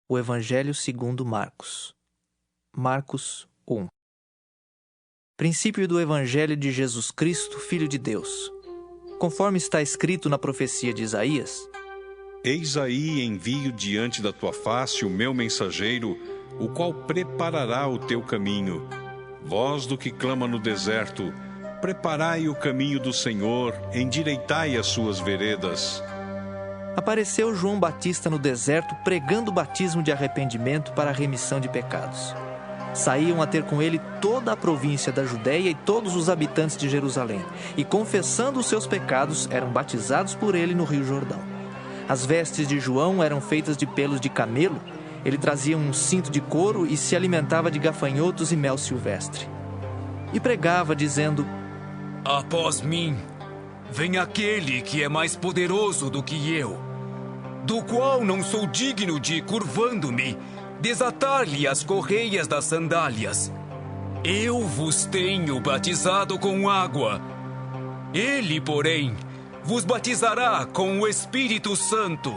O Evangelho segundo Marcos. Marcos 1. Princípio do Evangelho de Jesus Cristo, Filho de Deus. Conforme está escrito na profecia de Isaías: Eis aí envio diante da tua face o meu mensageiro, o qual preparará o teu caminho. Voz do que clama no deserto: preparai o caminho do Senhor, endireitai as suas veredas. Apareceu João Batista no deserto pregando o batismo de arrependimento para a remissão de pecados. Saíam a ter com ele toda a província da Judéia e todos os habitantes de Jerusalém, e confessando os seus pecados, eram batizados por ele no Rio Jordão. As vestes de João eram feitas de pelos de camelo, ele trazia um cinto de couro e se alimentava de gafanhotos e mel silvestre. E pregava, dizendo: Após mim, vem aquele que é mais poderoso do que eu, do qual não sou digno de, curvando-me, desatar-lhe as correias das sandálias. Eu vos tenho batizado com água. Ele, porém, vos batizará com o Espírito Santo.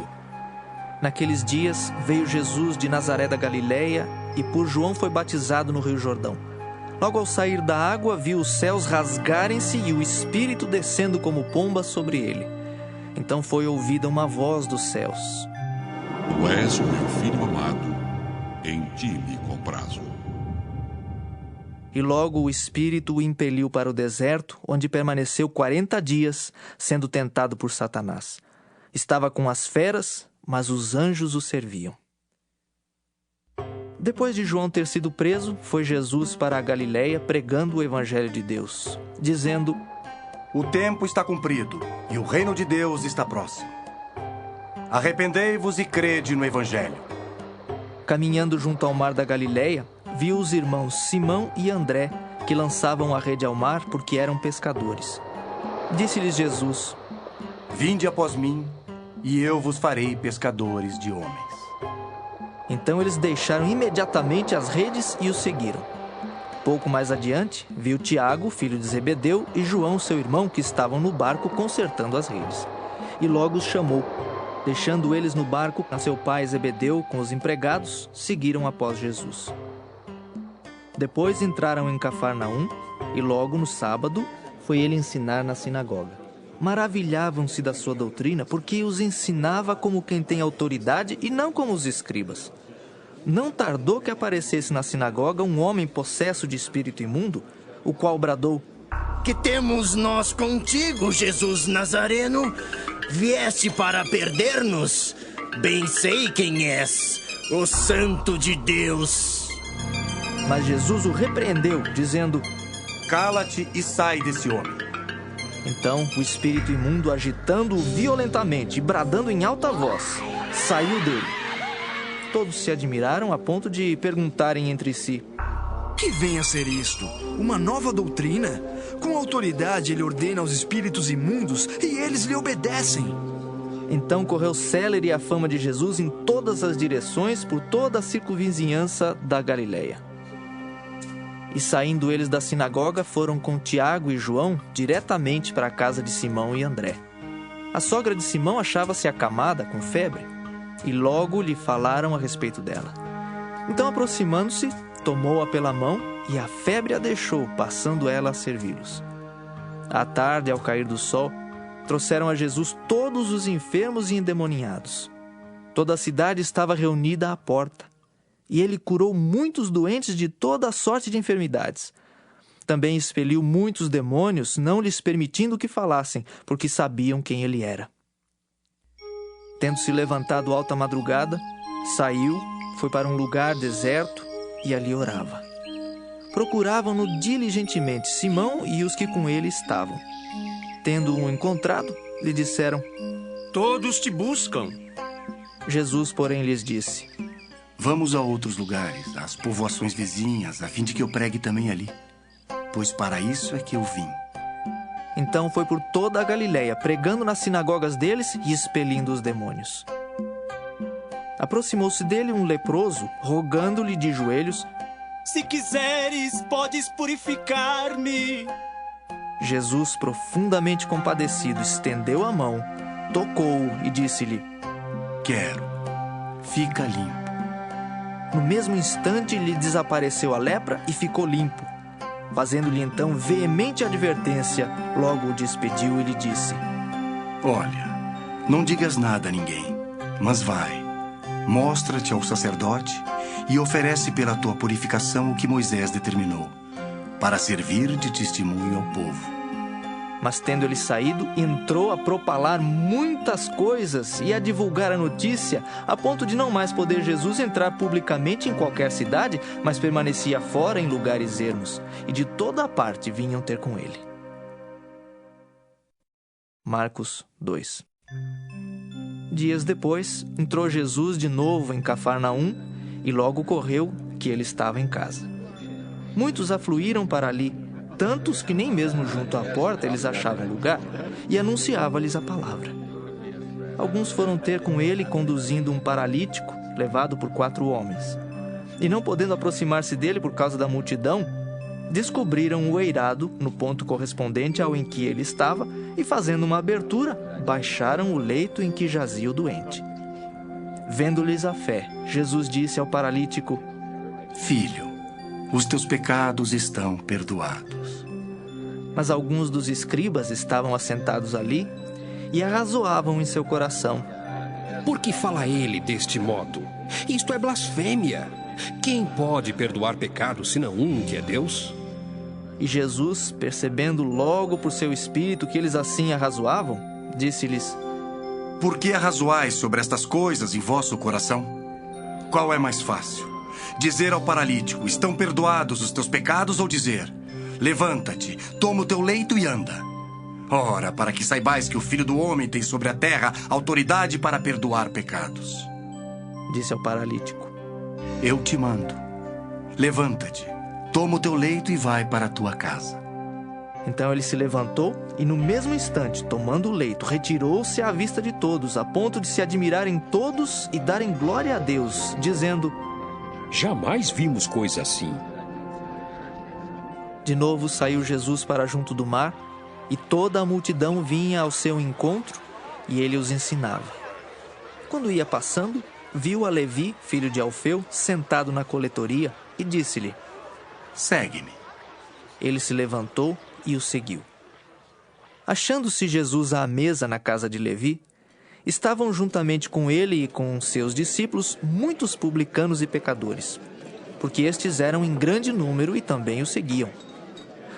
Naqueles dias veio Jesus de Nazaré da Galileia e por João foi batizado no Rio Jordão. Logo ao sair da água, viu os céus rasgarem-se e o Espírito descendo como pomba sobre ele. Então foi ouvida uma voz dos céus: Tu és o meu filho amado, em ti me comprazo. E logo o Espírito o impeliu para o deserto, onde permaneceu 40 dias, sendo tentado por Satanás. Estava com as feras, mas os anjos o serviam. Depois de João ter sido preso, foi Jesus para a Galileia pregando o Evangelho de Deus, dizendo: O tempo está cumprido e o reino de Deus está próximo. Arrependei-vos e crede no Evangelho. Caminhando junto ao mar da Galileia, viu os irmãos Simão e André, que lançavam a rede ao mar porque eram pescadores. Disse-lhes Jesus: Vinde após mim, e eu vos farei pescadores de homens. Então eles deixaram imediatamente as redes e o seguiram. Pouco mais adiante, viu Tiago, filho de Zebedeu, e João, seu irmão, que estavam no barco consertando as redes. E logo os chamou. Deixando eles no barco, seu pai Zebedeu, com os empregados, seguiram após Jesus. Depois entraram em Cafarnaum, e logo no sábado foi ele ensinar na sinagoga. Maravilhavam-se da sua doutrina, porque os ensinava como quem tem autoridade e não como os escribas. Não tardou que aparecesse na sinagoga um homem possesso de espírito imundo, o qual bradou: Que temos nós contigo, Jesus Nazareno? Vieste para perder-nos? Bem sei quem és, o Santo de Deus. Mas Jesus o repreendeu, dizendo: Cala-te e sai desse homem. Então o espírito imundo, agitando-o violentamente e bradando em alta voz, saiu dele. Todos se admiraram a ponto de perguntarem entre si: Que vem a ser isto? Uma nova doutrina? Com autoridade ele ordena aos espíritos imundos e eles lhe obedecem. Então correu célere a fama de Jesus em todas as direções por toda a circunvizinhança da Galileia. E saindo eles da sinagoga, foram com Tiago e João diretamente para a casa de Simão e André. A sogra de Simão achava-se acamada com febre, e logo lhe falaram a respeito dela. Então, aproximando-se, tomou-a pela mão, e a febre a deixou, passando ela a servi-los. À tarde, ao cair do sol, trouxeram a Jesus todos os enfermos e endemoniados. Toda a cidade estava reunida à porta. E ele curou muitos doentes de toda a sorte de enfermidades. Também expeliu muitos demônios, não lhes permitindo que falassem, porque sabiam quem ele era. Tendo-se levantado alta madrugada, saiu, foi para um lugar deserto e ali orava. Procuravam-no diligentemente Simão e os que com ele estavam. Tendo-o encontrado, lhe disseram: Todos te buscam. Jesus, porém, lhes disse: Vamos a outros lugares, às povoações vizinhas, a fim de que eu pregue também ali. Pois para isso é que eu vim. Então foi por toda a Galileia, pregando nas sinagogas deles e expelindo os demônios. Aproximou-se dele um leproso, rogando-lhe de joelhos: Se quiseres, podes purificar-me. Jesus, profundamente compadecido, estendeu a mão, tocou-o e disse-lhe: Quero, fica limpo. No mesmo instante lhe desapareceu a lepra e ficou limpo. Fazendo-lhe então veemente advertência, logo o despediu e lhe disse: Olha, não digas nada a ninguém, mas vai, mostra-te ao sacerdote e oferece pela tua purificação o que Moisés determinou, para servir de testemunho ao povo. Mas tendo ele saído, entrou a propalar muitas coisas e a divulgar a notícia, a ponto de não mais poder Jesus entrar publicamente em qualquer cidade, mas permanecia fora em lugares ermos, e de toda a parte vinham ter com ele. Marcos 2. Dias depois, entrou Jesus de novo em Cafarnaum, e logo correu que ele estava em casa. Muitos afluíram para ali, tantos que nem mesmo junto à porta eles achavam lugar, e anunciava-lhes a palavra. Alguns foram ter com ele conduzindo um paralítico, levado por 4 homens. E não podendo aproximar-se dele por causa da multidão, descobriram o eirado no ponto correspondente ao em que ele estava e, fazendo uma abertura, baixaram o leito em que jazia o doente. Vendo-lhes a fé, Jesus disse ao paralítico: Filho, os teus pecados estão perdoados. Mas alguns dos escribas estavam assentados ali e arrazoavam em seu coração: Por que fala ele deste modo? Isto é blasfêmia. Quem pode perdoar pecados senão um, que é Deus? E Jesus, percebendo logo por seu espírito que eles assim arrazoavam, disse-lhes: Por que arrazoais sobre estas coisas em vosso coração? Qual é mais fácil? Dizer ao paralítico: estão perdoados os teus pecados, ou dizer: levanta-te, toma o teu leito e anda? Ora, para que saibais que o Filho do Homem tem sobre a terra autoridade para perdoar pecados. Disse ao paralítico: Eu te mando, levanta-te, toma o teu leito e vai para a tua casa. Então ele se levantou e, no mesmo instante, tomando o leito, retirou-se à vista de todos, a ponto de se admirarem todos e darem glória a Deus, dizendo: Jamais vimos coisa assim. De novo saiu Jesus para junto do mar, e toda a multidão vinha ao seu encontro, e ele os ensinava. Quando ia passando, viu a Levi, filho de Alfeu, sentado na coletoria, e disse-lhe: Segue-me. Ele se levantou e o seguiu. Achando-se Jesus à mesa na casa de Levi, estavam juntamente com ele e com seus discípulos muitos publicanos e pecadores, porque estes eram em grande número e também o seguiam.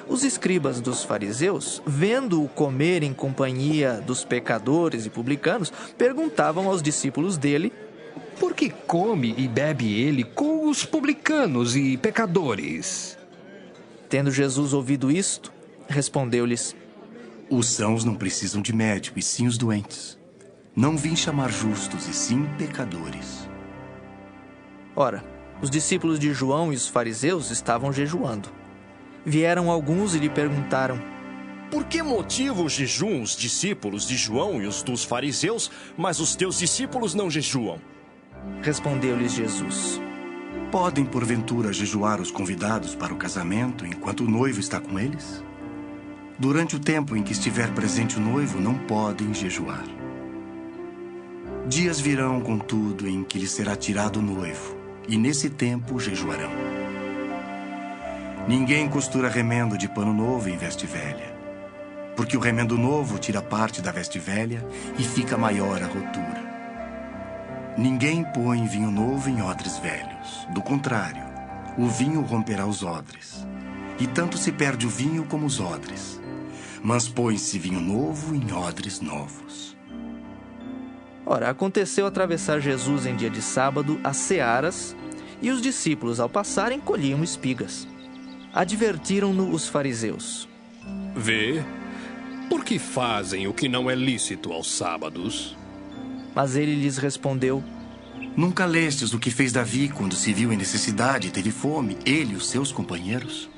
Os escribas dos fariseus, vendo-o comer em companhia dos pecadores e publicanos, perguntavam aos discípulos dele: Por que come e bebe ele com os publicanos e pecadores? Tendo Jesus ouvido isto, respondeu-lhes: Os sãos não precisam de médico, e sim os doentes. Não vim chamar justos, e sim pecadores. Ora, os discípulos de João e os fariseus estavam jejuando. Vieram alguns e lhe perguntaram: Por que motivo jejuam os discípulos de João e os dos fariseus, mas os teus discípulos não jejuam? Respondeu-lhes Jesus: Podem, porventura, jejuar os convidados para o casamento enquanto o noivo está com eles? Durante o tempo em que estiver presente o noivo, não podem jejuar. Dias virão, contudo, em que lhes será tirado o noivo, e nesse tempo jejuarão. Ninguém costura remendo de pano novo em veste velha, porque o remendo novo tira parte da veste velha e fica maior a rotura. Ninguém põe vinho novo em odres velhos. Do contrário, o vinho romperá os odres, e tanto se perde o vinho como os odres. Mas põe-se vinho novo em odres novos. Ora, aconteceu atravessar Jesus em dia de sábado as searas, e os discípulos, ao passarem, colhiam espigas. Advertiram-no os fariseus: Vê, por que fazem o que não é lícito aos sábados? Mas ele lhes respondeu: Nunca lestes o que fez Davi quando se viu em necessidade e teve fome, ele e os seus companheiros?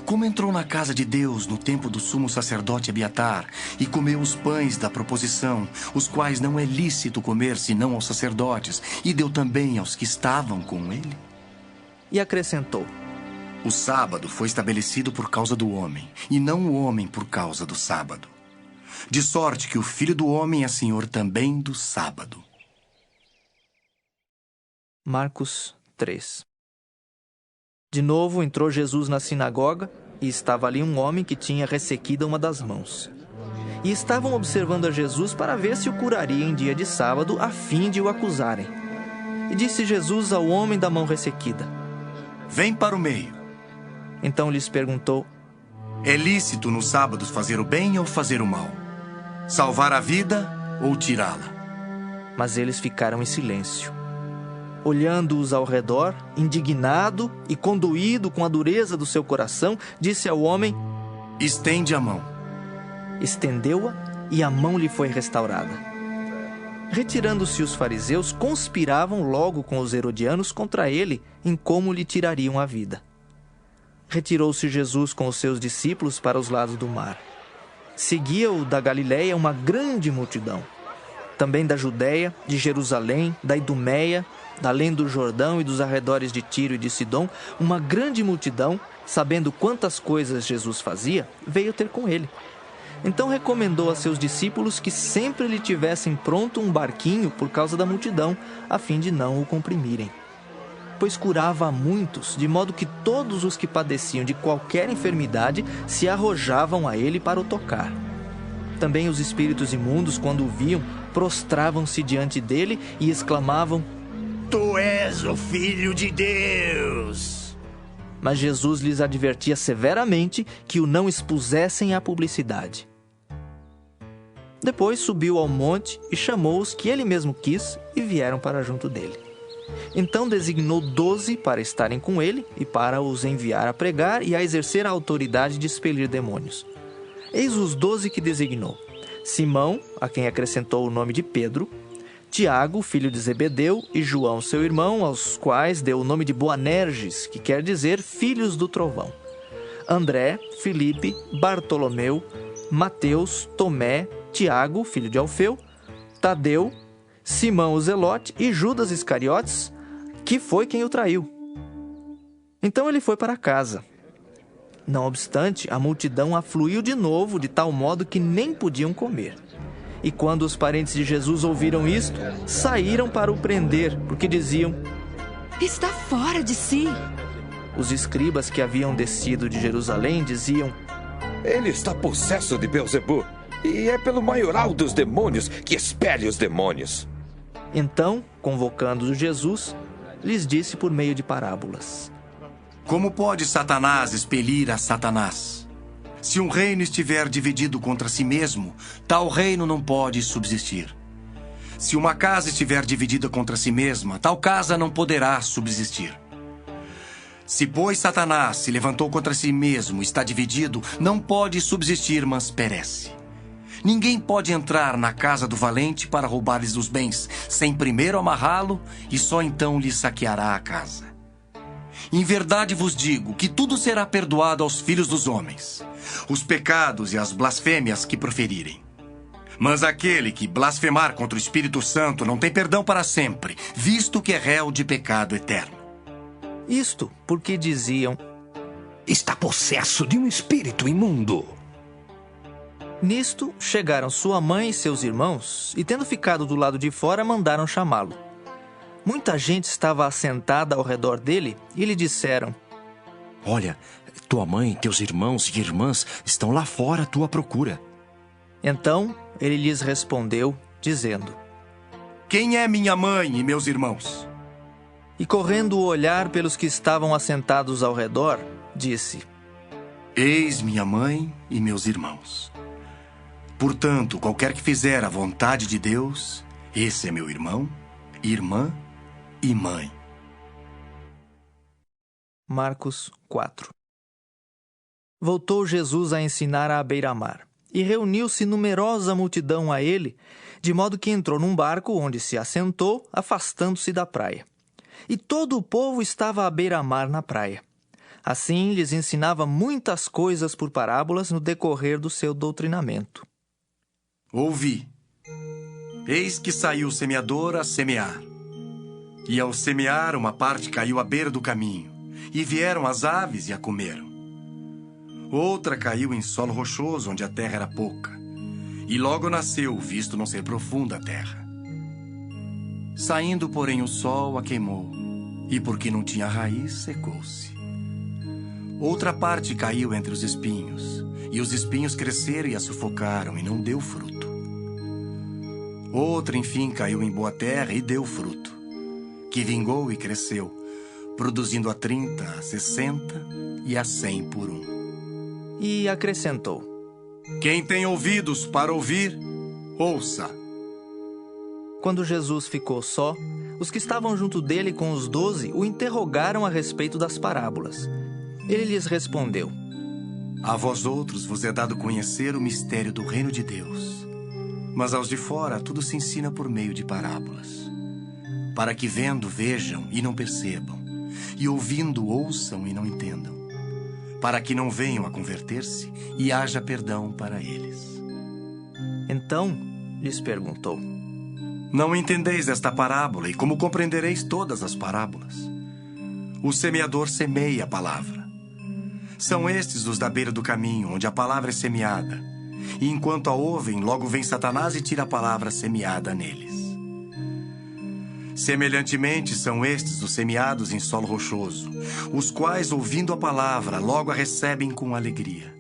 Como entrou na casa de Deus no tempo do sumo sacerdote Abiatar e comeu os pães da proposição, os quais não é lícito comer senão aos sacerdotes, e deu também aos que estavam com ele? E acrescentou: O sábado foi estabelecido por causa do homem, e não o homem por causa do sábado. De sorte que o Filho do Homem é Senhor também do sábado. Marcos 3. De novo entrou Jesus na sinagoga e estava ali um homem que tinha ressequida uma das mãos. E estavam observando a Jesus para ver se o curaria em dia de sábado, a fim de o acusarem. E disse Jesus ao homem da mão ressequida: Vem para o meio. Então lhes perguntou: É lícito nos sábados fazer o bem ou fazer o mal? Salvar a vida ou tirá-la? Mas eles ficaram em silêncio. Olhando-os ao redor, indignado e condoído com a dureza do seu coração, disse ao homem: Estende a mão. Estendeu-a e a mão lhe foi restaurada. Retirando-se os fariseus, conspiravam logo com os herodianos contra ele em como lhe tirariam a vida. Retirou-se Jesus com os seus discípulos para os lados do mar. Seguia-o da Galiléia uma grande multidão. Também da Judéia, de Jerusalém, da Idumeia, da além do Jordão e dos arredores de Tiro e de Sidom, uma grande multidão, sabendo quantas coisas Jesus fazia, veio ter com ele. Então recomendou a seus discípulos que sempre lhe tivessem pronto um barquinho por causa da multidão, a fim de não o comprimirem. Pois curava a muitos, de modo que todos os que padeciam de qualquer enfermidade se arrojavam a ele para o tocar. Também os espíritos imundos, quando o viam, prostravam-se diante dele e exclamavam: Tu és o Filho de Deus! Mas Jesus lhes advertia severamente que o não expusessem à publicidade. Depois subiu ao monte e chamou os que ele mesmo quis e vieram para junto dele. Então designou 12 para estarem com ele e para os enviar a pregar e a exercer a autoridade de expelir demônios. Eis os 12 que designou: Simão, a quem acrescentou o nome de Pedro, Tiago, filho de Zebedeu, e João, seu irmão, aos quais deu o nome de Boanerges, que quer dizer filhos do trovão. André, Filipe, Bartolomeu, Mateus, Tomé, Tiago, filho de Alfeu, Tadeu, Simão o Zelote e Judas Iscariotes, que foi quem o traiu. Então ele foi para casa. Não obstante, a multidão afluiu de novo, de tal modo que nem podiam comer. E quando os parentes de Jesus ouviram isto, saíram para o prender, porque diziam: Está fora de si. Os escribas que haviam descido de Jerusalém diziam: Ele está possesso de Beelzebu, e é pelo maioral dos demônios que expele os demônios. Então, convocando Jesus, lhes disse por meio de parábolas: Como pode Satanás expelir a Satanás? Se um reino estiver dividido contra si mesmo, tal reino não pode subsistir. Se uma casa estiver dividida contra si mesma, tal casa não poderá subsistir. Se, pois, Satanás se levantou contra si mesmo, está dividido, não pode subsistir, mas perece. Ninguém pode entrar na casa do valente para roubar-lhes os bens, sem primeiro amarrá-lo, e só então lhe saqueará a casa. Em verdade vos digo que tudo será perdoado aos filhos dos homens, os pecados e as blasfêmias que proferirem. Mas aquele que blasfemar contra o Espírito Santo não tem perdão para sempre, visto que é réu de pecado eterno. Isto porque diziam: Está possesso de um espírito imundo. Nisto chegaram sua mãe e seus irmãos, e tendo ficado do lado de fora, mandaram chamá-lo. Muita gente estava assentada ao redor dele e lhe disseram: Olha, tua mãe, teus irmãos e irmãs estão lá fora à tua procura. Então ele lhes respondeu, dizendo: Quem é minha mãe e meus irmãos? E correndo o olhar pelos que estavam assentados ao redor, disse: Eis minha mãe e meus irmãos. Portanto, qualquer que fizer a vontade de Deus, esse é meu irmão, irmã e mãe. Marcos 4. Voltou Jesus a ensinar à beira-mar, e reuniu-se numerosa multidão a ele, de modo que entrou num barco onde se assentou, afastando-se da praia. E todo o povo estava à beira-mar na praia. Assim lhes ensinava muitas coisas por parábolas no decorrer do seu doutrinamento. Ouvi. Eis que saiu o semeador a semear. E ao semear, uma parte caiu à beira do caminho, e vieram as aves e a comeram. Outra caiu em solo rochoso, onde a terra era pouca, e logo nasceu, visto não ser profunda a terra. Saindo, porém, o sol a queimou, e porque não tinha raiz, secou-se. Outra parte caiu entre os espinhos, e os espinhos cresceram e a sufocaram, e não deu fruto. Outra, enfim, caiu em boa terra e deu fruto, que vingou e cresceu, produzindo a 30, a 60 e a 100 por um. E acrescentou: Quem tem ouvidos para ouvir, ouça. Quando Jesus ficou só, os que estavam junto dele com os 12 o interrogaram a respeito das parábolas. Ele lhes respondeu: A vós outros vos é dado conhecer o mistério do reino de Deus, mas aos de fora tudo se ensina por meio de parábolas, para que vendo vejam e não percebam, e ouvindo ouçam e não entendam, para que não venham a converter-se e haja perdão para eles. Então lhes perguntou: Não entendeis esta parábola, e como compreendereis todas as parábolas? O semeador semeia a palavra. São estes os da beira do caminho, onde a palavra é semeada. E enquanto a ouvem, logo vem Satanás e tira a palavra semeada neles. Semelhantemente, são estes os semeados em solo rochoso, os quais, ouvindo a palavra, logo a recebem com alegria.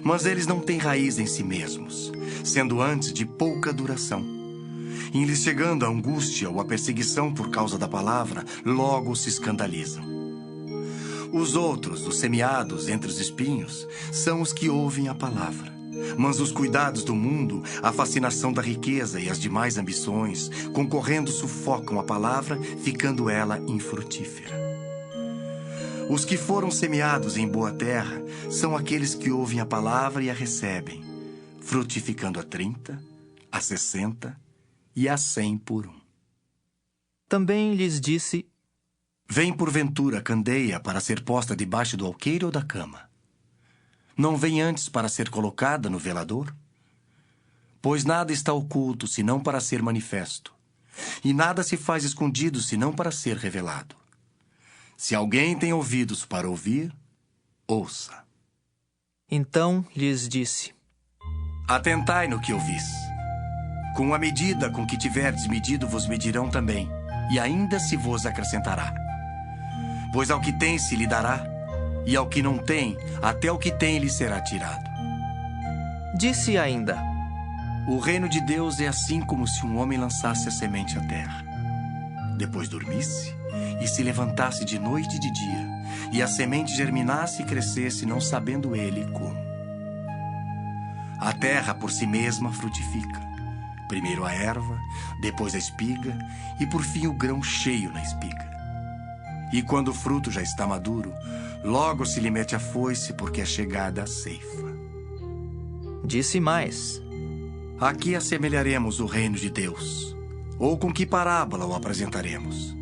Mas eles não têm raiz em si mesmos, sendo antes de pouca duração. Em lhes chegando a angústia ou a perseguição por causa da palavra, logo se escandalizam. Os outros, os semeados entre os espinhos, são os que ouvem a palavra. Mas os cuidados do mundo, a fascinação da riqueza e as demais ambições, concorrendo, sufocam a palavra, ficando ela infrutífera. Os que foram semeados em boa terra são aqueles que ouvem a palavra e a recebem, frutificando a 30, a 60 e a 100 por um. Também lhes disse: Vem porventura a candeia para ser posta debaixo do alqueire ou da cama? Não vem antes para ser colocada no velador? Pois nada está oculto, senão para ser manifesto, e nada se faz escondido, senão para ser revelado. Se alguém tem ouvidos para ouvir, ouça. Então lhes disse: Atentai no que ouvis. Com a medida com que tiverdes medido, vos medirão também, e ainda se vos acrescentará. Pois ao que tem se lhe dará, e ao que não tem, até o que tem lhe será tirado. Disse ainda: O reino de Deus é assim como se um homem lançasse a semente à terra. Depois dormisse e se levantasse de noite e de dia, e a semente germinasse e crescesse, não sabendo ele como. A terra por si mesma frutifica. Primeiro a erva, depois a espiga, e por fim o grão cheio na espiga. E quando o fruto já está maduro, logo se lhe mete a foice, porque é chegada a ceifa. Disse mais: A que assemelharemos o reino de Deus? Ou com que parábola o apresentaremos?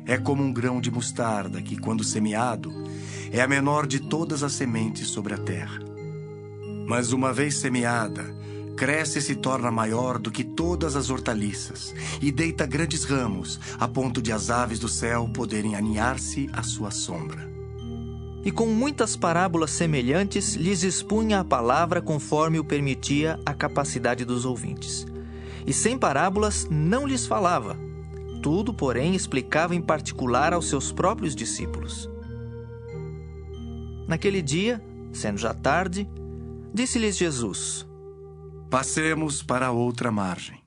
É como um grão de mostarda que, quando semeado, é a menor de todas as sementes sobre a terra. Mas uma vez semeada, cresce e se torna maior do que todas as hortaliças, e deita grandes ramos, a ponto de as aves do céu poderem aninhar-se à sua sombra. E com muitas parábolas semelhantes lhes expunha a palavra conforme o permitia a capacidade dos ouvintes. E sem parábolas não lhes falava. Tudo, porém, explicava em particular aos seus próprios discípulos. Naquele dia, sendo já tarde, disse-lhes Jesus: Passemos para outra margem.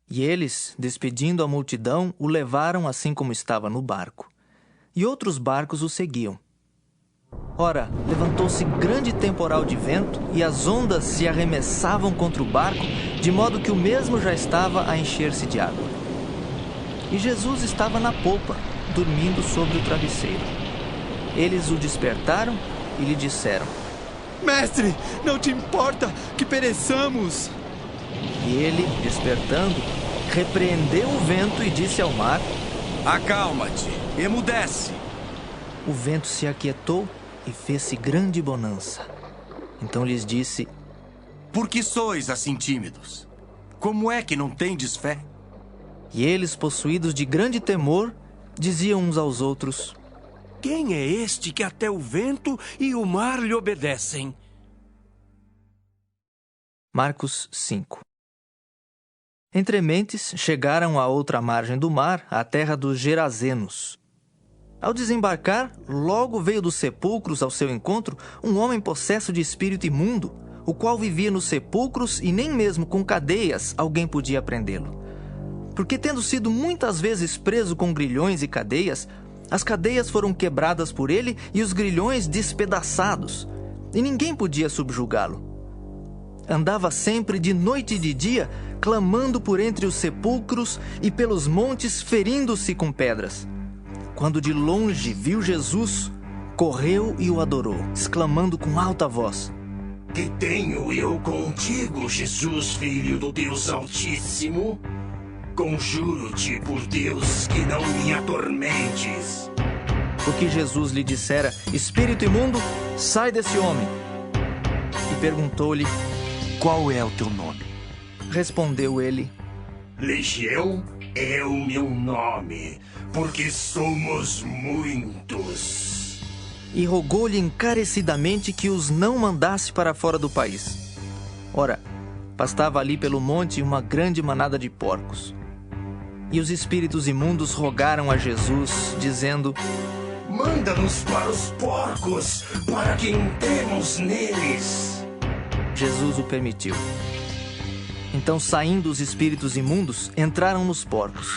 E eles, despedindo a multidão, o levaram assim como estava no barco. E outros barcos o seguiam. Ora, levantou-se grande temporal de vento, e as ondas se arremessavam contra o barco, de modo que o mesmo já estava a encher-se de água. E Jesus estava na popa, dormindo sobre o travesseiro. Eles o despertaram e lhe disseram: Mestre, não te importa que pereçamos? E ele, despertando, repreendeu o vento e disse ao mar: Acalma-te, emudece. O vento se aquietou e fez-se grande bonança. Então lhes disse: Por que sois assim tímidos? Como é que não tendes fé? E eles, possuídos de grande temor, diziam uns aos outros: Quem é este que até o vento e o mar lhe obedecem? Marcos 5. Entrementes, chegaram à outra margem do mar, à terra dos Gerazenos. Ao desembarcar, logo veio dos sepulcros ao seu encontro um homem possesso de espírito imundo, o qual vivia nos sepulcros e nem mesmo com cadeias alguém podia prendê-lo. Porque, tendo sido muitas vezes preso com grilhões e cadeias, as cadeias foram quebradas por ele e os grilhões despedaçados, e ninguém podia subjugá-lo. Andava sempre de noite e de dia, clamando por entre os sepulcros e pelos montes, ferindo-se com pedras. Quando de longe viu Jesus, correu e o adorou, exclamando com alta voz: Que tenho eu contigo, Jesus, Filho do Deus Altíssimo? Conjuro-te por Deus que não me atormentes. Porque Jesus lhe dissera: Espírito imundo, sai desse homem. E perguntou-lhe: Qual é o teu nome? Respondeu ele: Legião é o meu nome, porque somos muitos. E rogou-lhe encarecidamente que os não mandasse para fora do país. Ora, pastava ali pelo monte uma grande manada de porcos. E os espíritos imundos rogaram a Jesus, dizendo: Manda-nos para os porcos, para que entremos neles. Jesus o permitiu. Então, saindo os espíritos imundos, entraram nos porcos.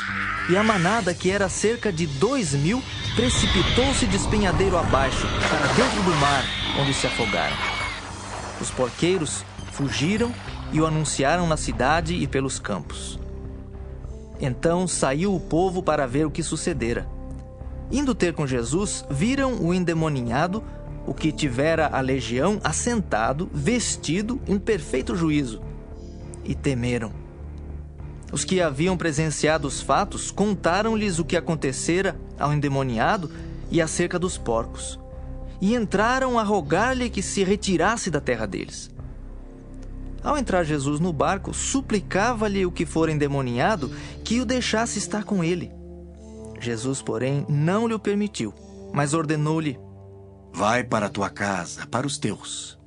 E a manada, que era cerca de 2.000, precipitou-se de despenhadeiro abaixo, para dentro do mar, onde se afogaram. Os porqueiros fugiram e o anunciaram na cidade e pelos campos. Então saiu o povo para ver o que sucedera. Indo ter com Jesus, viram o endemoninhado, o que tivera a legião, assentado, vestido, em perfeito juízo, e temeram. Os que haviam presenciado os fatos contaram-lhes o que acontecera ao endemoniado e acerca dos porcos, e entraram a rogar-lhe que se retirasse da terra deles. Ao entrar Jesus no barco, suplicava-lhe o que fora endemoniado que o deixasse estar com ele. Jesus, porém, não lhe o permitiu, mas ordenou-lhe: Vai para a tua casa, para os teus.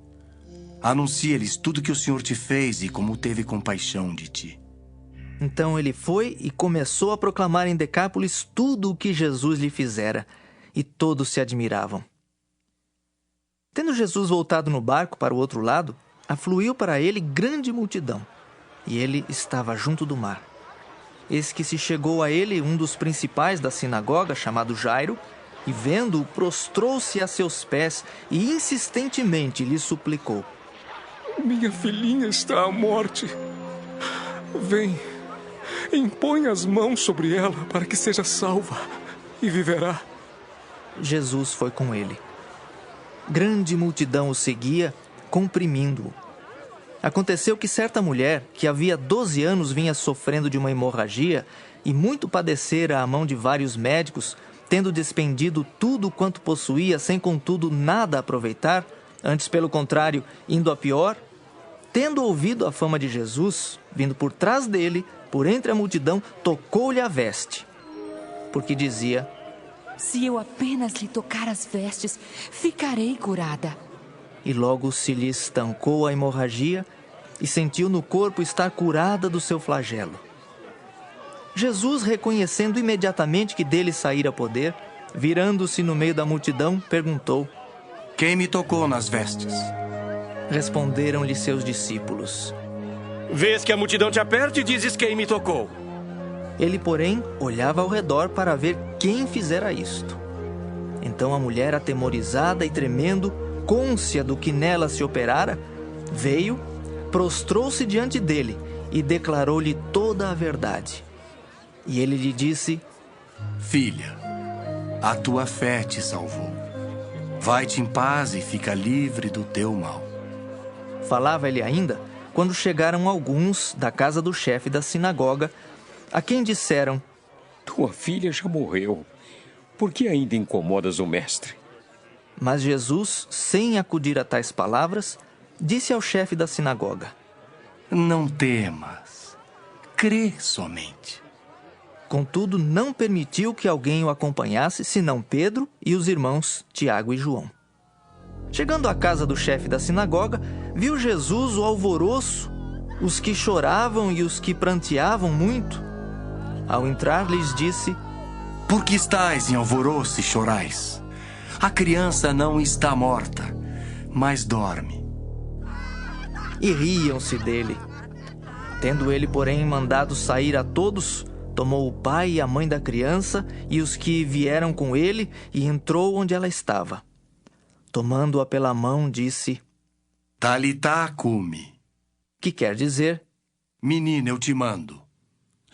Anuncia-lhes tudo que o Senhor te fez e como teve compaixão de ti. Então ele foi e começou a proclamar em Decápolis tudo o que Jesus lhe fizera, e todos se admiravam. Tendo Jesus voltado no barco para o outro lado, afluiu para ele grande multidão, e ele estava junto do mar. Eis que se chegou a ele um dos principais da sinagoga, chamado Jairo, e vendo-o, prostrou-se a seus pés e insistentemente lhe suplicou: Minha filhinha está à morte. Vem, impõe as mãos sobre ela para que seja salva e viverá. Jesus foi com ele. Grande multidão o seguia, comprimindo-o. Aconteceu que certa mulher, que havia 12 anos vinha sofrendo de uma hemorragia e muito padecera à mão de vários médicos, tendo despendido tudo quanto possuía, sem contudo nada aproveitar, antes pelo contrário, indo a pior, tendo ouvido a fama de Jesus, vindo por trás dele, por entre a multidão, tocou-lhe a veste, porque dizia: Se eu apenas lhe tocar as vestes, ficarei curada. E logo se lhe estancou a hemorragia e sentiu no corpo estar curada do seu flagelo. Jesus, reconhecendo imediatamente que dele saíra poder, virando-se no meio da multidão, perguntou: Quem me tocou nas vestes? Responderam-lhe seus discípulos: Vês que a multidão te aperta e dizes quem me tocou. Ele, porém, olhava ao redor para ver quem fizera isto. Então a mulher, atemorizada e tremendo, cônscia do que nela se operara, veio, prostrou-se diante dele e declarou-lhe toda a verdade. E ele lhe disse: Filha, a tua fé te salvou. Vai-te em paz e fica livre do teu mal. Falava ele ainda, quando chegaram alguns da casa do chefe da sinagoga, a quem disseram: Tua filha já morreu. Por que ainda incomodas o mestre? Mas Jesus, sem acudir a tais palavras, disse ao chefe da sinagoga: Não temas, crê somente. Contudo, não permitiu que alguém o acompanhasse, senão Pedro e os irmãos Tiago e João. Chegando à casa do chefe da sinagoga, viu Jesus o alvoroço os que choravam e os que pranteavam muito. Ao entrar, lhes disse: Por que estáis em alvoroço e chorais? A criança não está morta, mas dorme. E riam-se dele. Tendo ele, porém, mandado sair a todos, tomou o pai e a mãe da criança e os que vieram com ele e entrou onde ela estava. Tomando-a pela mão, disse: Talitá cumi, que quer dizer: Menina, eu te mando,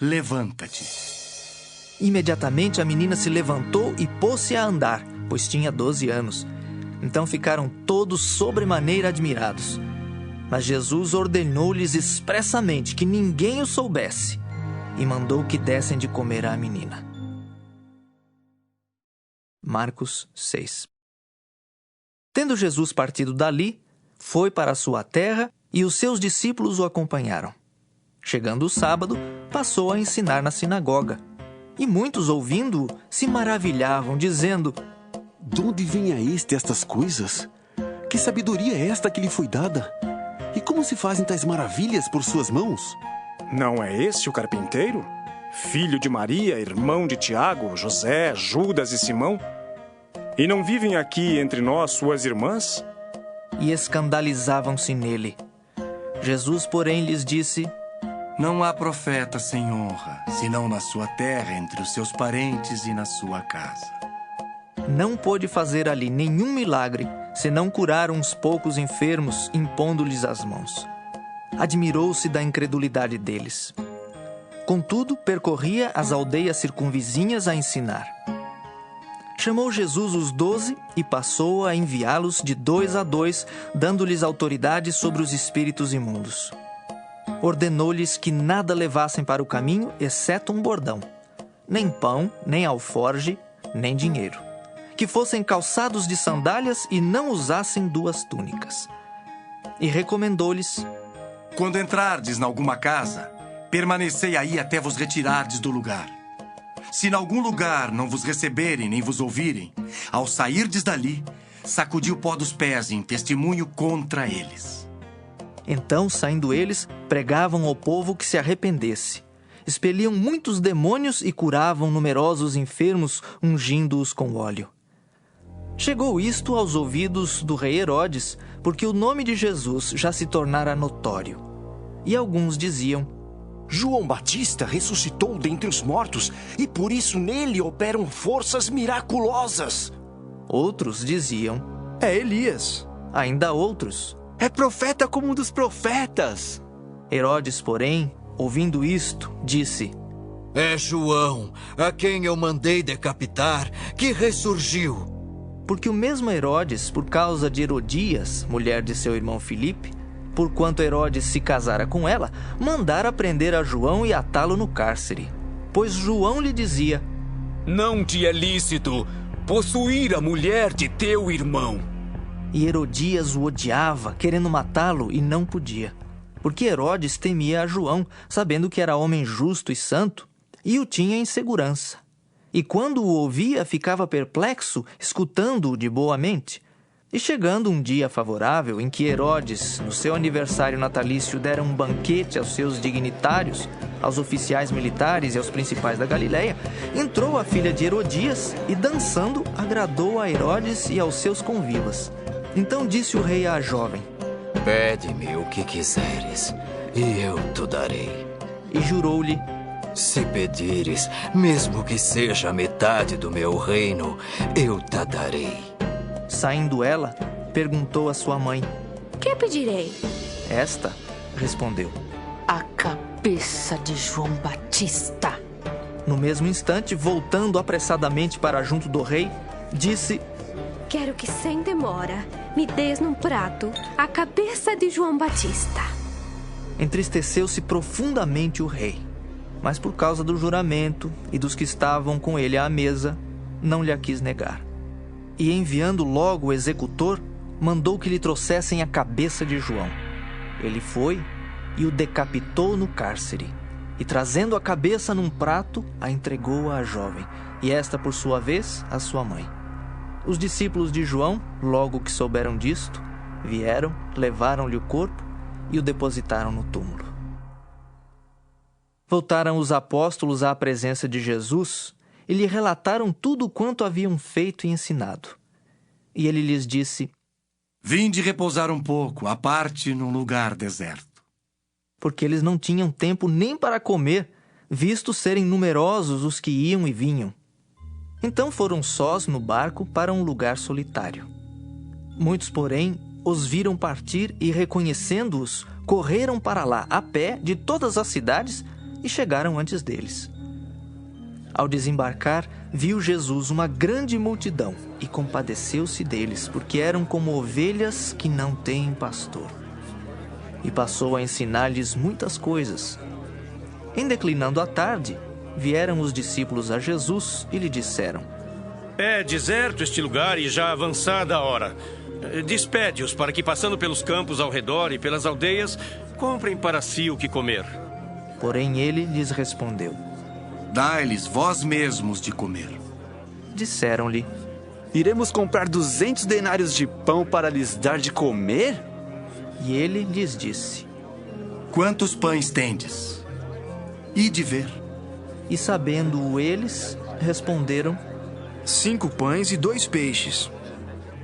levanta-te. Imediatamente a menina se levantou e pôs-se a andar, pois tinha 12 anos. Então ficaram todos sobremaneira admirados. Mas Jesus ordenou-lhes expressamente que ninguém o soubesse e mandou que dessem de comer à menina. Marcos 6. Tendo Jesus partido dali, foi para a sua terra e os seus discípulos o acompanharam. Chegando o sábado, passou a ensinar na sinagoga. E muitos, ouvindo-o, se maravilhavam, dizendo: De onde vem a este estas coisas? Que sabedoria é esta que lhe foi dada? E como se fazem tais maravilhas por suas mãos? Não é este o carpinteiro? Filho de Maria, irmão de Tiago, José, Judas e Simão? E não vivem aqui entre nós suas irmãs? E escandalizavam-se nele. Jesus, porém, lhes disse: Não há profeta sem honra, senão na sua terra, entre os seus parentes e na sua casa. Não pôde fazer ali nenhum milagre, senão curar uns poucos enfermos, impondo-lhes as mãos. Admirou-se da incredulidade deles. Contudo, percorria as aldeias circunvizinhas a ensinar. Chamou Jesus os 12 e passou a enviá-los de 2 a 2, dando-lhes autoridade sobre os espíritos imundos. Ordenou-lhes que nada levassem para o caminho, exceto um bordão. Nem pão, nem alforge, nem dinheiro. Que fossem calçados de sandálias e não usassem 2 túnicas. E recomendou-lhes: Quando entrardes em alguma casa, permanecei aí até vos retirardes do lugar. Se em algum lugar não vos receberem nem vos ouvirem, ao sairdes dali, sacudi o pó dos pés em testemunho contra eles. Então, saindo eles, pregavam ao povo que se arrependesse. Expeliam muitos demônios e curavam numerosos enfermos, ungindo-os com óleo. Chegou isto aos ouvidos do rei Herodes, porque o nome de Jesus já se tornara notório. E alguns diziam: João Batista ressuscitou dentre os mortos, e por isso nele operam forças miraculosas. Outros diziam: É Elias. Ainda outros: É profeta como um dos profetas. Herodes, porém, ouvindo isto, disse: É João, a quem eu mandei decapitar, que ressurgiu. Porque o mesmo Herodes, por causa de Herodias, mulher de seu irmão Filipe, porquanto Herodes se casara com ela, mandara prender a João e atá-lo no cárcere. Pois João lhe dizia: Não te é lícito possuir a mulher de teu irmão. E Herodias o odiava, querendo matá-lo, e não podia. Porque Herodes temia a João, sabendo que era homem justo e santo, e o tinha em segurança. E quando o ouvia, ficava perplexo, escutando-o de boa mente. E chegando um dia favorável, em que Herodes, no seu aniversário natalício, dera um banquete aos seus dignitários, aos oficiais militares e aos principais da Galileia, entrou a filha de Herodias e, dançando, agradou a Herodes e aos seus convivas. Então disse o rei à jovem: Pede-me o que quiseres, e eu te darei. E jurou-lhe: Se pedires, mesmo que seja a metade do meu reino, eu te darei. Saindo ela, perguntou à sua mãe: Que pedirei? Esta respondeu: A cabeça de João Batista. No mesmo instante, voltando apressadamente para junto do rei, disse: Quero que sem demora me des num prato a cabeça de João Batista. Entristeceu-se profundamente o rei, mas por causa do juramento e dos que estavam com ele à mesa, não lhe a quis negar. E enviando logo o executor, mandou que lhe trouxessem a cabeça de João. Ele foi e o decapitou no cárcere, e trazendo a cabeça num prato, a entregou à jovem, e esta, por sua vez, à sua mãe. Os discípulos de João, logo que souberam disto, vieram, levaram-lhe o corpo e o depositaram no túmulo. Voltaram os apóstolos à presença de Jesus e lhe relataram tudo quanto haviam feito e ensinado. E ele lhes disse: Vinde repousar um pouco, à parte num lugar deserto. Porque eles não tinham tempo nem para comer, visto serem numerosos os que iam e vinham. Então foram sós no barco para um lugar solitário. Muitos, porém, os viram partir e, reconhecendo-os, correram para lá a pé de todas as cidades e chegaram antes deles. Ao desembarcar, viu Jesus uma grande multidão e compadeceu-se deles, porque eram como ovelhas que não têm pastor. E passou a ensinar-lhes muitas coisas. Em declinando a tarde, vieram os discípulos a Jesus e lhe disseram: É deserto este lugar e já avançada a hora. Despede-os para que, passando pelos campos ao redor e pelas aldeias, comprem para si o que comer. Porém ele lhes respondeu: Dai-lhes vós mesmos de comer. Disseram-lhe: Iremos comprar 200 denários de pão para lhes dar de comer? E ele lhes disse: Quantos pães tendes? Ide ver. E sabendo-o eles, responderam: 5 pães e 2 peixes.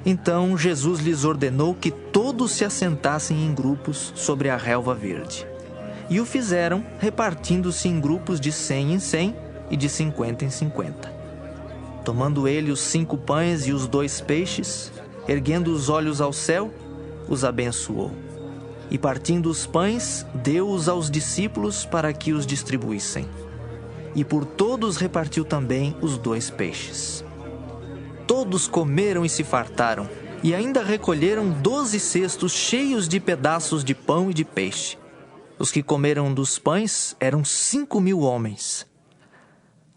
Então Jesus lhes ordenou que todos se assentassem em grupos sobre a relva verde. E o fizeram, repartindo-se em grupos de 100 em 100 e de 50 em 50. Tomando ele os 5 pães e os 2 peixes, erguendo os olhos ao céu, os abençoou. E partindo os pães, deu-os aos discípulos para que os distribuíssem. E por todos repartiu também os 2 peixes. Todos comeram e se fartaram, e ainda recolheram 12 cestos cheios de pedaços de pão e de peixe. Os que comeram dos pães eram 5.000 homens.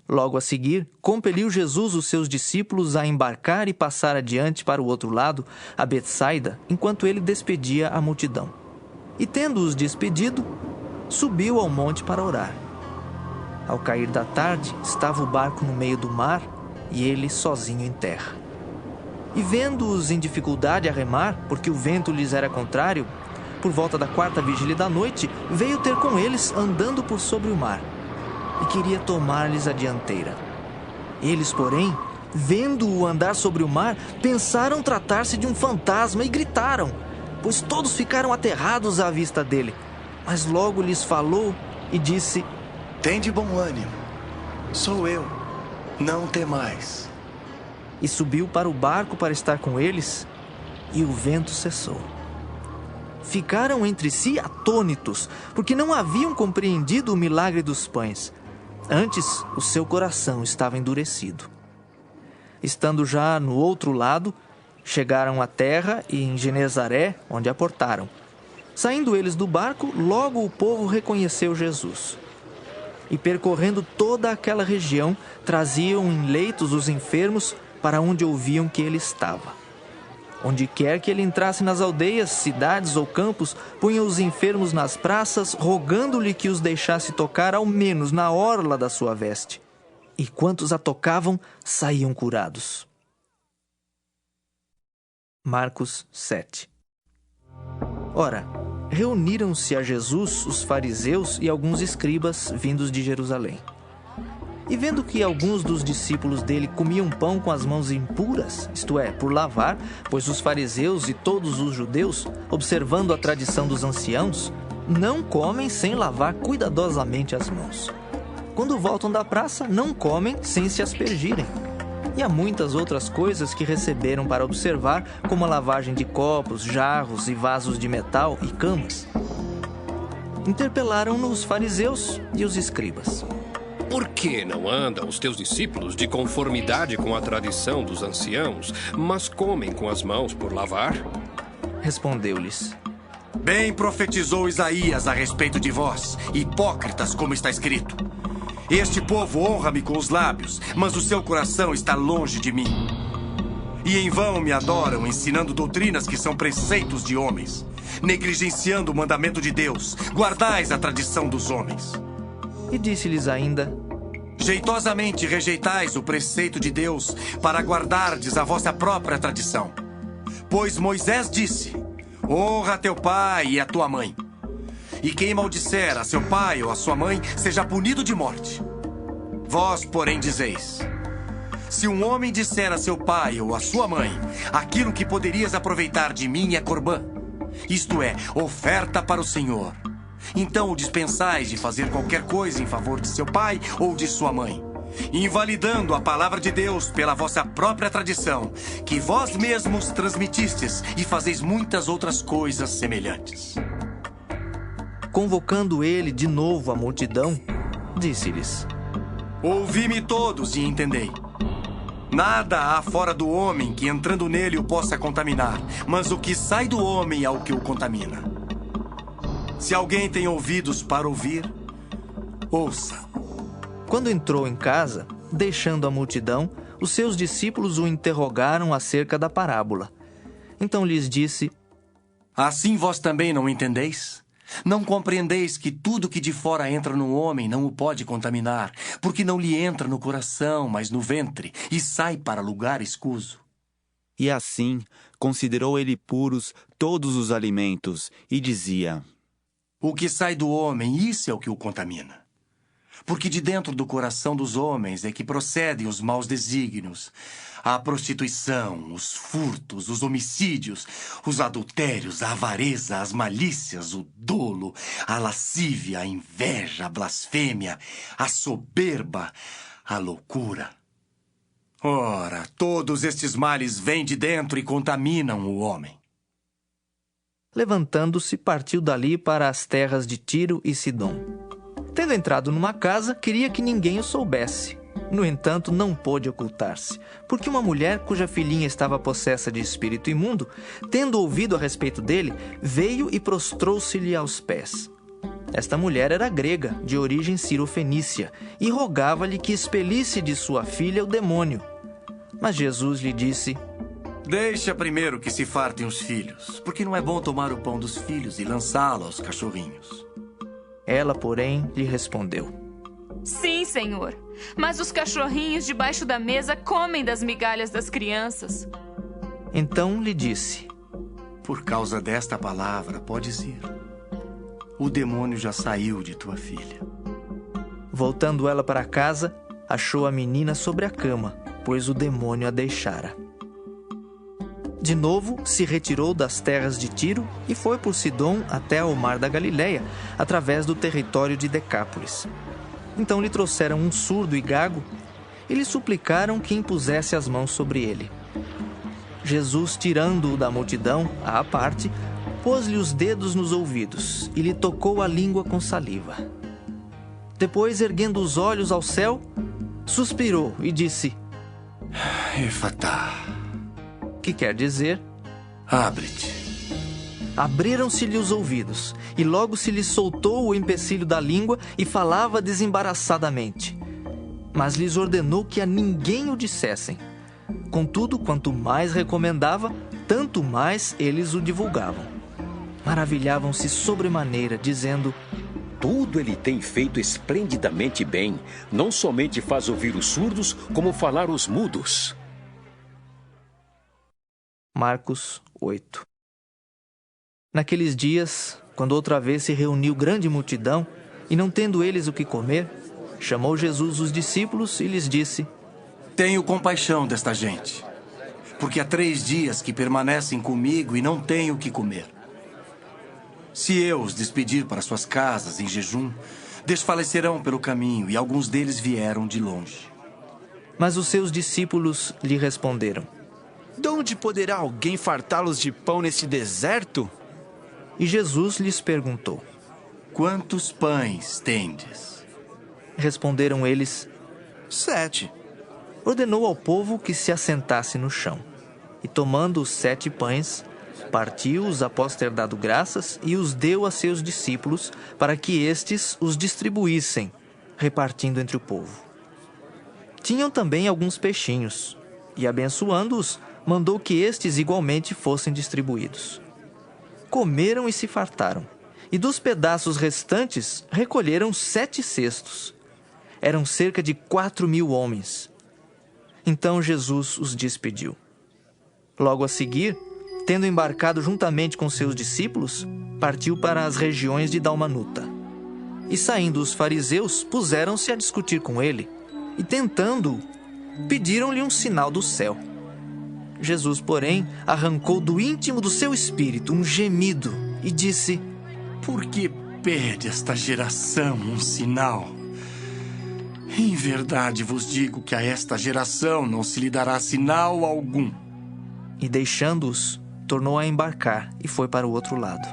Logo a seguir, compeliu Jesus os seus discípulos a embarcar e passar adiante para o outro lado, a Betsaida, enquanto ele despedia a multidão. E tendo-os despedido, subiu ao monte para orar. Ao cair da tarde, estava o barco no meio do mar e ele sozinho em terra. E vendo-os em dificuldade a remar, porque o vento lhes era contrário, por volta da 4ª vigília da noite, veio ter com eles andando por sobre o mar, e queria tomar-lhes a dianteira. Eles, porém, vendo-o andar sobre o mar, pensaram tratar-se de um fantasma e gritaram, pois todos ficaram aterrados à vista dele. Mas logo lhes falou e disse: Tende bom ânimo, sou eu, não temais. E subiu para o barco para estar com eles, e o vento cessou. Ficaram entre si atônitos, porque não haviam compreendido o milagre dos pães. Antes, o seu coração estava endurecido. Estando já no outro lado, chegaram à terra e em Genezaré, onde aportaram. Saindo eles do barco, logo o povo reconheceu Jesus. E percorrendo toda aquela região, traziam em leitos os enfermos para onde ouviam que ele estava. Onde quer que ele entrasse nas aldeias, cidades ou campos, punha os enfermos nas praças, rogando-lhe que os deixasse tocar ao menos na orla da sua veste. E quantos a tocavam, saíam curados. Marcos 7. Ora, reuniram-se a Jesus os fariseus e alguns escribas vindos de Jerusalém. E vendo que alguns dos discípulos dele comiam pão com as mãos impuras, isto é, por lavar, pois os fariseus e todos os judeus, observando a tradição dos anciãos, não comem sem lavar cuidadosamente as mãos. Quando voltam da praça, não comem sem se aspergirem. E há muitas outras coisas que receberam para observar, como a lavagem de copos, jarros e vasos de metal e camas. Interpelaram-no os fariseus e os escribas. Por que não andam os teus discípulos de conformidade com a tradição dos anciãos, mas comem com as mãos por lavar? Respondeu-lhes: Bem profetizou Isaías a respeito de vós, hipócritas, como está escrito. Este povo honra-me com os lábios, mas o seu coração está longe de mim. E em vão me adoram, ensinando doutrinas que são preceitos de homens, negligenciando o mandamento de Deus. Guardais a tradição dos homens. E disse-lhes ainda: Jeitosamente rejeitais o preceito de Deus para guardardes a vossa própria tradição. Pois Moisés disse: Honra teu pai e a tua mãe. E quem maldisser a seu pai ou a sua mãe seja punido de morte. Vós, porém, dizeis: se um homem disser a seu pai ou a sua mãe, aquilo que poderias aproveitar de mim é corbã, isto é, oferta para o Senhor, então o dispensais de fazer qualquer coisa em favor de seu pai ou de sua mãe, invalidando a palavra de Deus pela vossa própria tradição, que vós mesmos transmitistes, e fazeis muitas outras coisas semelhantes. Convocando ele de novo a multidão, disse-lhes: ouvi-me todos e entendei. Nada há fora do homem que entrando nele o possa contaminar, mas o que sai do homem é o que o contamina. Se alguém tem ouvidos para ouvir, ouça. Quando entrou em casa, deixando a multidão, os seus discípulos o interrogaram acerca da parábola. Então lhes disse: assim vós também não entendeis? Não compreendeis que tudo que de fora entra no homem não o pode contaminar, porque não lhe entra no coração, mas no ventre, e sai para lugar escuso? E assim considerou ele puros todos os alimentos, e dizia: o que sai do homem, isso é o que o contamina. Porque de dentro do coração dos homens é que procedem os maus desígnios, a prostituição, os furtos, os homicídios, os adultérios, a avareza, as malícias, o dolo, a lascívia, a inveja, a blasfêmia, a soberba, a loucura. Ora, todos estes males vêm de dentro e contaminam o homem. Levantando-se, partiu dali para as terras de Tiro e Sidom. Tendo entrado numa casa, queria que ninguém o soubesse. No entanto, não pôde ocultar-se, porque uma mulher cuja filhinha estava possessa de espírito imundo, tendo ouvido a respeito dele, veio e prostrou-se-lhe aos pés. Esta mulher era grega, de origem cirofenícia, e rogava-lhe que expelisse de sua filha o demônio. Mas Jesus lhe disse: deixa primeiro que se fartem os filhos, porque não é bom tomar o pão dos filhos e lançá-lo aos cachorrinhos. Ela, porém, lhe respondeu: sim, Senhor, mas os cachorrinhos debaixo da mesa comem das migalhas das crianças. Então lhe disse: por causa desta palavra podes ir. O demônio já saiu de tua filha. Voltando ela para casa, achou a menina sobre a cama, pois o demônio a deixara. De novo, se retirou das terras de Tiro e foi por Sidom até ao mar da Galileia, através do território de Decápolis. Então lhe trouxeram um surdo e gago e lhe suplicaram que impusesse as mãos sobre ele. Jesus, tirando-o da multidão, à parte, pôs-lhe os dedos nos ouvidos e lhe tocou a língua com saliva. Depois, erguendo os olhos ao céu, suspirou e disse: Efatá, que quer dizer: abre-te. Abriram-se-lhe os ouvidos, e logo se lhe soltou o empecilho da língua e falava desembaraçadamente. Mas lhes ordenou que a ninguém o dissessem. Contudo, quanto mais recomendava, tanto mais eles o divulgavam. Maravilhavam-se sobremaneira, dizendo: tudo ele tem feito esplendidamente bem. Não somente faz ouvir os surdos, como falar os mudos. Marcos 8. Naqueles dias, quando outra vez se reuniu grande multidão, e não tendo eles o que comer, chamou Jesus os discípulos e lhes disse: tenho compaixão desta gente, porque há 3 dias que permanecem comigo e não tenho o que comer. Se eu os despedir para suas casas em jejum, desfalecerão pelo caminho, e alguns deles vieram de longe. Mas os seus discípulos lhe responderam: de onde poderá alguém fartá-los de pão neste deserto? E Jesus lhes perguntou: quantos pães tendes? Responderam eles: 7. Ordenou ao povo que se assentasse no chão. E tomando os 7 pães, partiu-os após ter dado graças e os deu a seus discípulos, para que estes os distribuíssem, repartindo entre o povo. Tinham também alguns peixinhos, e abençoando-os, mandou que estes igualmente fossem distribuídos. Comeram e se fartaram, e dos pedaços restantes recolheram 7 cestos. Eram cerca de 4.000 homens. Então Jesus os despediu. Logo a seguir, tendo embarcado juntamente com seus discípulos, partiu para as regiões de Dalmanuta. E saindo os fariseus, puseram-se a discutir com ele, e tentando-o, pediram-lhe um sinal do céu. Jesus, porém, arrancou do íntimo do seu espírito um gemido e disse: Por que pede esta geração um sinal? Em verdade vos digo que a esta geração não se lhe dará sinal algum. E deixando-os, tornou a embarcar e foi para o outro lado.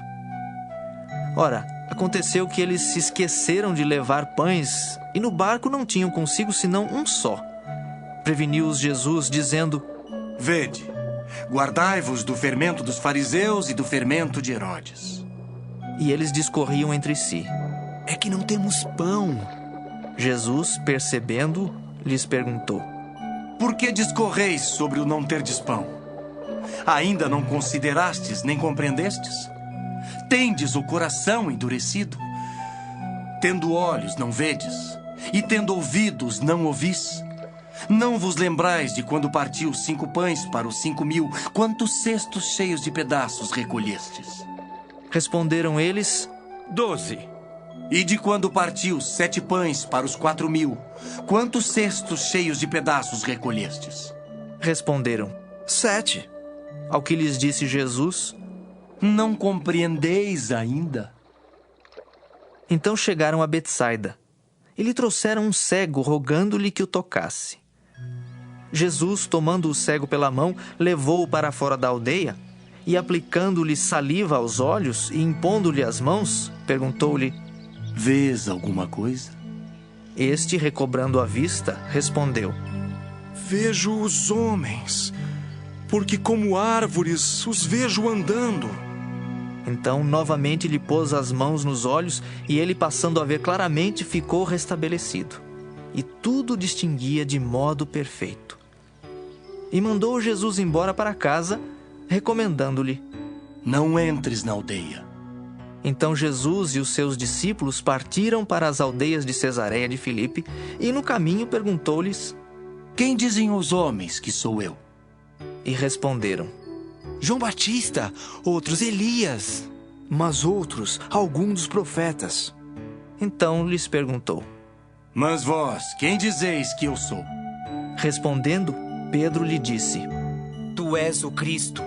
Ora, aconteceu que eles se esqueceram de levar pães e no barco não tinham consigo senão um só. Preveniu-os Jesus, dizendo: Vede, guardai-vos do fermento dos fariseus e do fermento de Herodes. E eles discorriam entre si: É que não temos pão. Jesus, percebendo, lhes perguntou: Por que discorreis sobre o não terdes pão? Ainda não considerastes nem compreendestes? Tendes o coração endurecido? Tendo olhos, não vedes? E tendo ouvidos, não ouvis? Não vos lembrais de quando partiu 5 pães para os 5.000, quantos cestos cheios de pedaços recolhestes? Responderam eles: 12. E de quando partiu 7 pães para os 4.000, quantos cestos cheios de pedaços recolhestes? Responderam: 7. Ao que lhes disse Jesus: Não compreendeis ainda? Então chegaram a Betsaida e lhe trouxeram um cego, rogando-lhe que o tocasse. Jesus, tomando o cego pela mão, levou-o para fora da aldeia e, aplicando-lhe saliva aos olhos e impondo-lhe as mãos, perguntou-lhe: Vês alguma coisa? Este, recobrando a vista, respondeu: Vejo os homens, porque como árvores os vejo andando. Então, novamente lhe pôs as mãos nos olhos e ele, passando a ver claramente, ficou restabelecido. E tudo distinguia de modo perfeito. E mandou Jesus embora para casa, recomendando-lhe: Não entres na aldeia. Então Jesus e os seus discípulos partiram para as aldeias de Cesareia de Filipe e no caminho perguntou-lhes: Quem dizem os homens que sou eu? E responderam: João Batista, outros Elias, mas outros, algum dos profetas. Então lhes perguntou: Mas vós, quem dizeis que eu sou? Respondendo, Pedro lhe disse: Tu és o Cristo.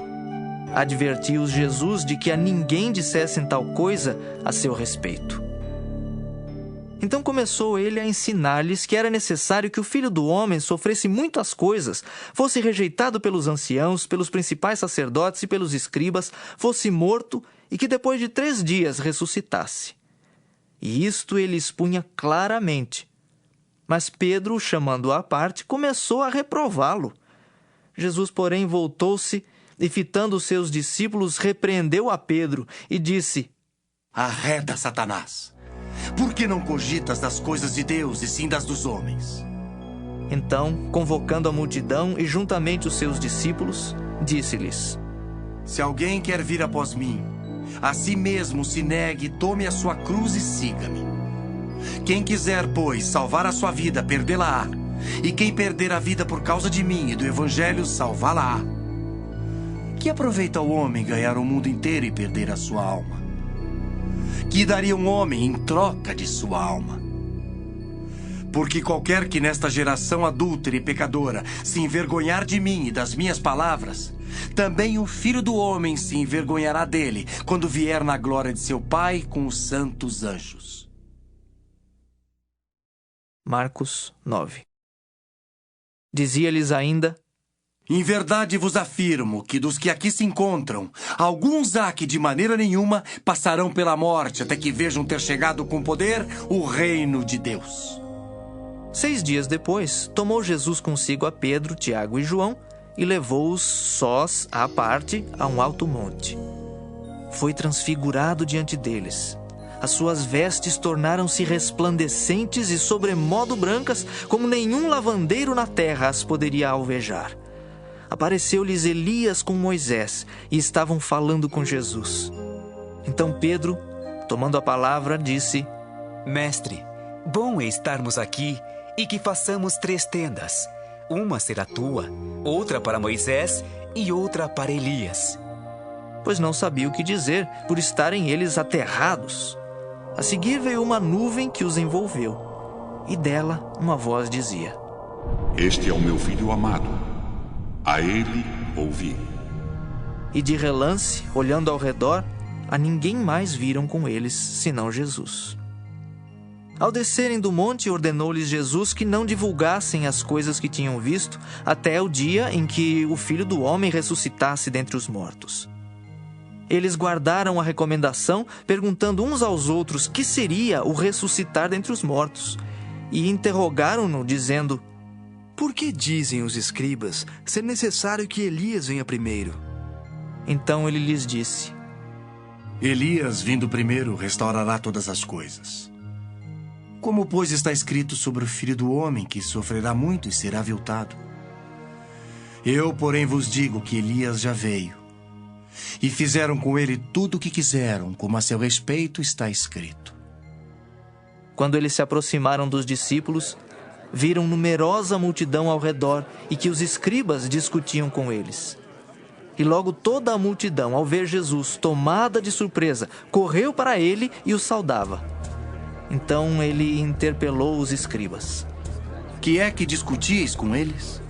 Advertiu-os Jesus de que a ninguém dissessem tal coisa a seu respeito. Então começou ele a ensinar-lhes que era necessário que o Filho do Homem sofresse muitas coisas, fosse rejeitado pelos anciãos, pelos principais sacerdotes e pelos escribas, fosse morto e que depois de 3 dias ressuscitasse. E isto ele expunha claramente. Mas Pedro, chamando-o à parte, começou a reprová-lo. Jesus, porém, voltou-se e, fitando os seus discípulos, repreendeu a Pedro e disse: Arreda, Satanás! Por que não cogitas das coisas de Deus e sim das dos homens? Então, convocando a multidão e juntamente os seus discípulos, disse-lhes: Se alguém quer vir após mim, a si mesmo se negue, tome a sua cruz e siga-me. Quem quiser, pois, salvar a sua vida, perdê-la-á. E quem perder a vida por causa de mim e do Evangelho, salvá-la-á. Que aproveita o homem ganhar o mundo inteiro e perder a sua alma? Que daria um homem em troca de sua alma? Porque qualquer que nesta geração adúltera e pecadora se envergonhar de mim e das minhas palavras, também o Filho do Homem se envergonhará dele, quando vier na glória de seu Pai com os santos anjos. Marcos 9. Dizia-lhes ainda: Em verdade vos afirmo que dos que aqui se encontram, alguns há que de maneira nenhuma passarão pela morte até que vejam ter chegado com poder o reino de Deus. 6 dias depois, tomou Jesus consigo a Pedro, Tiago e João e levou-os sós à parte a um alto monte. Foi transfigurado diante deles. As suas vestes tornaram-se resplandecentes e sobremodo brancas, como nenhum lavandeiro na terra as poderia alvejar. Apareceu-lhes Elias com Moisés e estavam falando com Jesus. Então Pedro, tomando a palavra, disse: Mestre, bom é estarmos aqui e que façamos 3 tendas. Uma será tua, outra para Moisés e outra para Elias. pois não sabia o que dizer, por estarem eles aterrados. A seguir veio uma nuvem que os envolveu, e dela uma voz dizia: Este é o meu filho amado. A ele ouvi. E de relance, olhando ao redor, a ninguém mais viram com eles, senão Jesus. Ao descerem do monte, ordenou-lhes Jesus que não divulgassem as coisas que tinham visto, até o dia em que o Filho do Homem ressuscitasse dentre os mortos. Eles guardaram a recomendação, perguntando uns aos outros que seria o ressuscitar dentre os mortos, e interrogaram-no, dizendo: Por que dizem os escribas ser necessário que Elias venha primeiro? Então ele lhes disse: Elias, vindo primeiro, restaurará todas as coisas. Como, pois, está escrito sobre o Filho do Homem, que sofrerá muito e será aviltado? Eu, porém, vos digo que Elias já veio, e fizeram com ele tudo o que quiseram, como a seu respeito está escrito. Quando eles se aproximaram dos discípulos, viram numerosa multidão ao redor e que os escribas discutiam com eles. E logo toda a multidão, ao ver Jesus, tomada de surpresa, correu para ele e o saudava. Então ele interpelou os escribas: Que é que discutis com eles?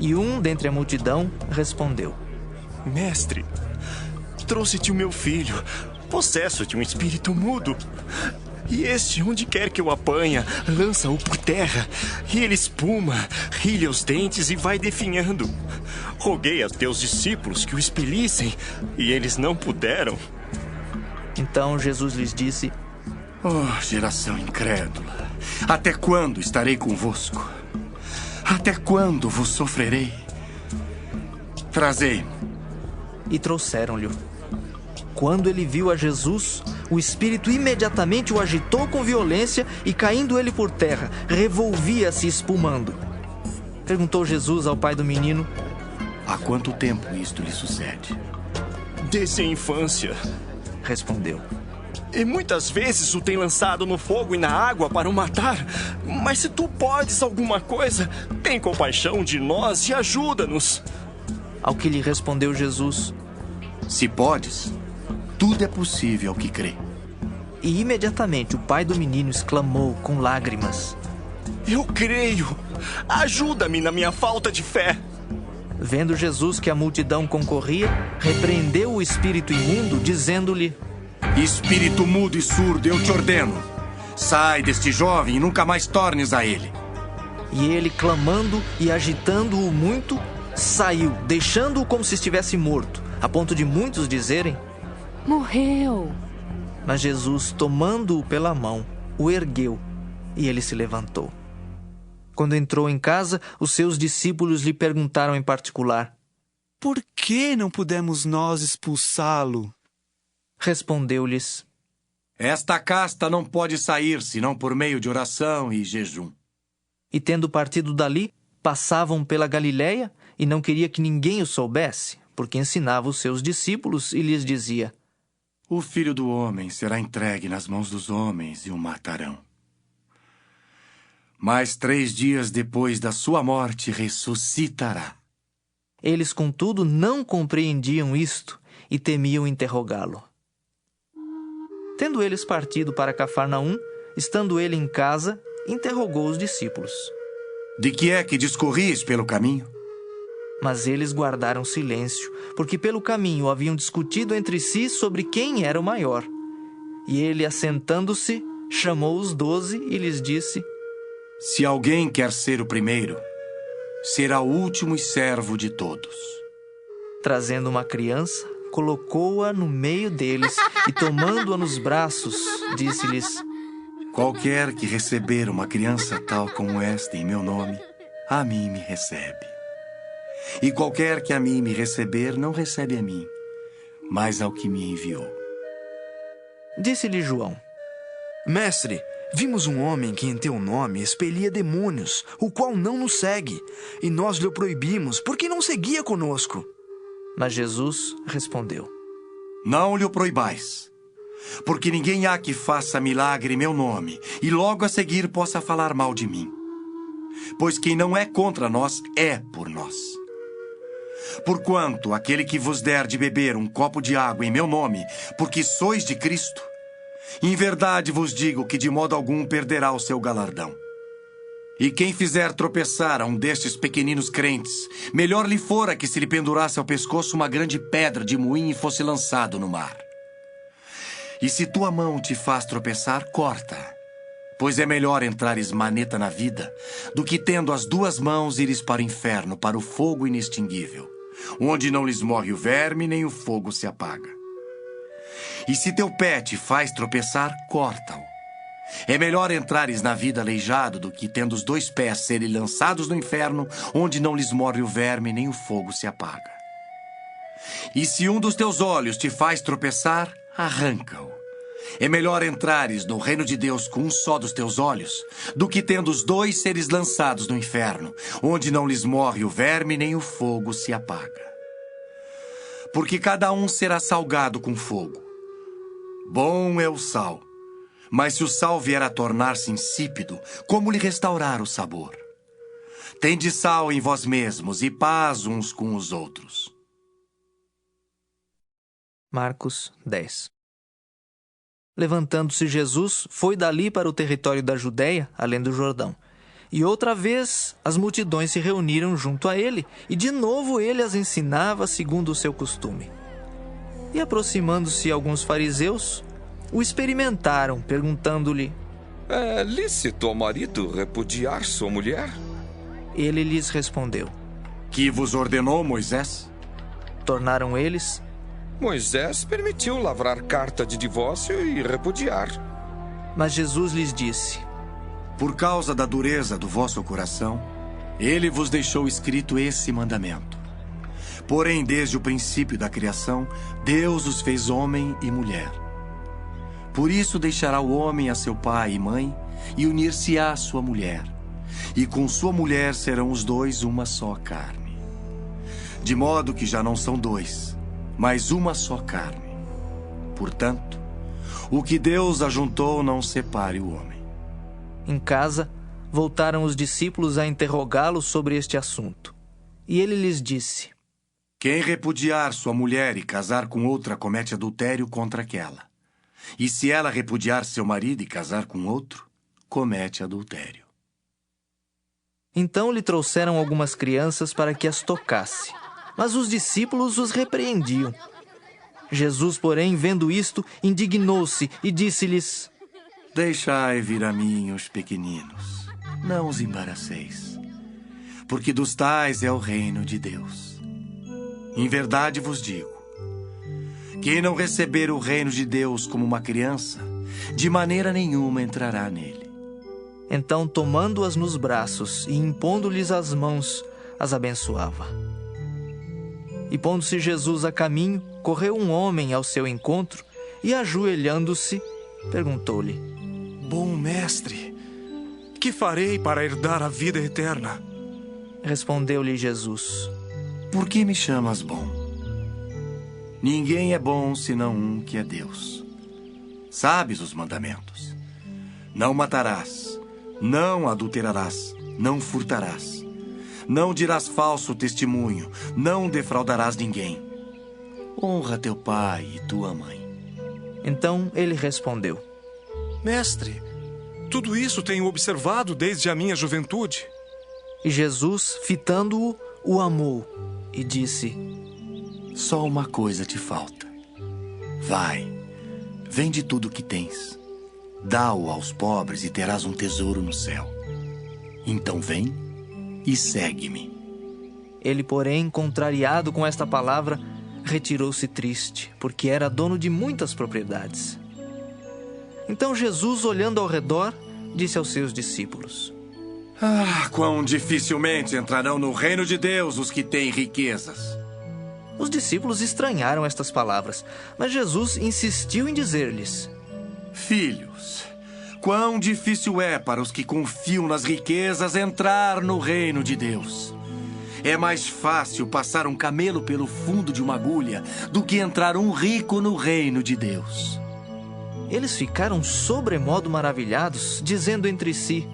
E um dentre a multidão respondeu: Mestre, trouxe-te o meu filho, possesso de um espírito mudo. E este, onde quer que o apanha, lança-o por terra, e ele espuma, rilha os dentes e vai definhando. Roguei a teus discípulos que o expelissem, e eles não puderam. Então Jesus lhes disse: Oh, geração incrédula, até quando estarei convosco? Até quando vos sofrerei? Trazei-me. E trouxeram-lhe. Quando ele viu a Jesus, o espírito imediatamente o agitou com violência e, caindo ele por terra, revolvia-se espumando. Perguntou Jesus ao pai do menino: Há quanto tempo isto lhe sucede? Desde a infância, respondeu. E muitas vezes o tem lançado no fogo e na água para o matar. Mas se tu podes alguma coisa, tem compaixão de nós e ajuda-nos. Ao que lhe respondeu Jesus: Se podes, tudo é possível ao que crê. E imediatamente o pai do menino exclamou com lágrimas: Eu creio, ajuda-me na minha falta de fé. Vendo Jesus que a multidão concorria, repreendeu o espírito imundo, dizendo-lhe: Espírito mudo e surdo, eu te ordeno, sai deste jovem e nunca mais tornes a ele. E ele, clamando e agitando-o muito, saiu, deixando-o como se estivesse morto, a ponto de muitos dizerem: Morreu. Mas Jesus, tomando-o pela mão, o ergueu, e ele se levantou. Quando entrou em casa, os seus discípulos lhe perguntaram em particular: Por que não pudemos nós expulsá-lo? Respondeu-lhes: Esta casta não pode sair senão por meio de oração e jejum. E tendo partido dali, passavam pela Galiléia, e não queria que ninguém o soubesse, porque ensinava os seus discípulos e lhes dizia: O Filho do Homem será entregue nas mãos dos homens e o matarão. Mas 3 dias depois da sua morte ressuscitará. Eles, contudo, não compreendiam isto e temiam interrogá-lo. Tendo eles partido para Cafarnaum, estando ele em casa, interrogou os discípulos: De que é que discorris pelo caminho? Mas eles guardaram silêncio, porque pelo caminho haviam discutido entre si sobre quem era o maior. E ele, assentando-se, chamou os 12 e lhes disse: Se alguém quer ser o primeiro, será o último e servo de todos. Trazendo uma criança, colocou-a no meio deles e, tomando-a nos braços, disse-lhes: Qualquer que receber uma criança tal como esta em meu nome, a mim me recebe. E qualquer que a mim me receber, não recebe a mim, mas ao que me enviou. Disse-lhe João: Mestre, vimos um homem que em teu nome expelia demônios, o qual não nos segue, e nós lhe proibimos, porque não seguia conosco. Mas Jesus respondeu: Não lhe o proibais, porque ninguém há que faça milagre em meu nome, e logo a seguir possa falar mal de mim. Pois quem não é contra nós, é por nós. Porquanto aquele que vos der de beber um copo de água em meu nome, porque sois de Cristo, em verdade vos digo que de modo algum perderá o seu galardão. E quem fizer tropeçar a um destes pequeninos crentes, melhor lhe fora que se lhe pendurasse ao pescoço uma grande pedra de moinho e fosse lançado no mar. E se tua mão te faz tropeçar, corta, pois é melhor entrares maneta na vida, do que tendo as duas mãos ires para o inferno, para o fogo inextinguível, onde não lhes morre o verme, nem o fogo se apaga. E se teu pé te faz tropeçar, corta-o. É melhor entrares na vida aleijado do que, tendo os 2 pés, serem lançados no inferno, onde não lhes morre o verme, nem o fogo se apaga. E se um dos teus olhos te faz tropeçar, arranca-o. É melhor entrares no reino de Deus com um só dos teus olhos, do que, tendo os 2, seres lançados no inferno, onde não lhes morre o verme, nem o fogo se apaga. Porque cada um será salgado com fogo. Bom é o sal, mas se o sal vier a tornar-se insípido, como lhe restaurar o sabor? Tende sal em vós mesmos e paz uns com os outros. Marcos 10. Levantando-se Jesus, foi dali para o território da Judéia, além do Jordão. E outra vez as multidões se reuniram junto a ele, e de novo ele as ensinava segundo o seu costume. E aproximando-se alguns fariseus, o experimentaram, perguntando-lhe: É lícito ao marido repudiar sua mulher? Ele lhes respondeu: Que vos ordenou Moisés? Tornaram eles: Moisés permitiu lavrar carta de divórcio e repudiar. Mas Jesus lhes disse: Por causa da dureza do vosso coração, ele vos deixou escrito esse mandamento. Porém, desde o princípio da criação, Deus os fez homem e mulher. Por isso deixará o homem a seu pai e mãe, e unir-se-á à sua mulher. E com sua mulher serão os 2 uma só carne. De modo que já não são 2, mas uma só carne. Portanto, o que Deus ajuntou não separe o homem. Em casa, voltaram os discípulos a interrogá-lo sobre este assunto. E ele lhes disse: Quem repudiar sua mulher e casar com outra comete adultério contra aquela. E se ela repudiar seu marido e casar com outro, comete adultério. Então lhe trouxeram algumas crianças para que as tocasse, mas os discípulos os repreendiam. Jesus, porém, vendo isto, indignou-se e disse-lhes: Deixai vir a mim os pequeninos, não os embaraceis, porque dos tais é o reino de Deus. Em verdade vos digo, quem não receber o reino de Deus como uma criança, de maneira nenhuma entrará nele. Então, tomando-as nos braços e impondo-lhes as mãos, as abençoava. E pondo-se Jesus a caminho, correu um homem ao seu encontro e, ajoelhando-se, perguntou-lhe: Bom mestre, que farei para herdar a vida eterna? Respondeu-lhe Jesus: Por que me chamas bom? Ninguém é bom senão um que é Deus. Sabes os mandamentos: não matarás, não adulterarás, não furtarás, não dirás falso testemunho, não defraudarás ninguém. Honra teu pai e tua mãe. Então ele respondeu: Mestre, tudo isso tenho observado desde a minha juventude. E Jesus, fitando-o, o amou e disse: Só uma coisa te falta. Vai, vende tudo o que tens, dá-o aos pobres e terás um tesouro no céu. Então vem e segue-me. Ele, porém, contrariado com esta palavra, retirou-se triste, porque era dono de muitas propriedades. Então Jesus, olhando ao redor, disse aos seus discípulos: Quão dificilmente entrarão no reino de Deus os que têm riquezas. Os discípulos estranharam estas palavras, mas Jesus insistiu em dizer-lhes: Filhos, quão difícil é para os que confiam nas riquezas entrar no reino de Deus. É mais fácil passar um camelo pelo fundo de uma agulha do que entrar um rico no reino de Deus. Eles ficaram sobremodo maravilhados, dizendo entre si: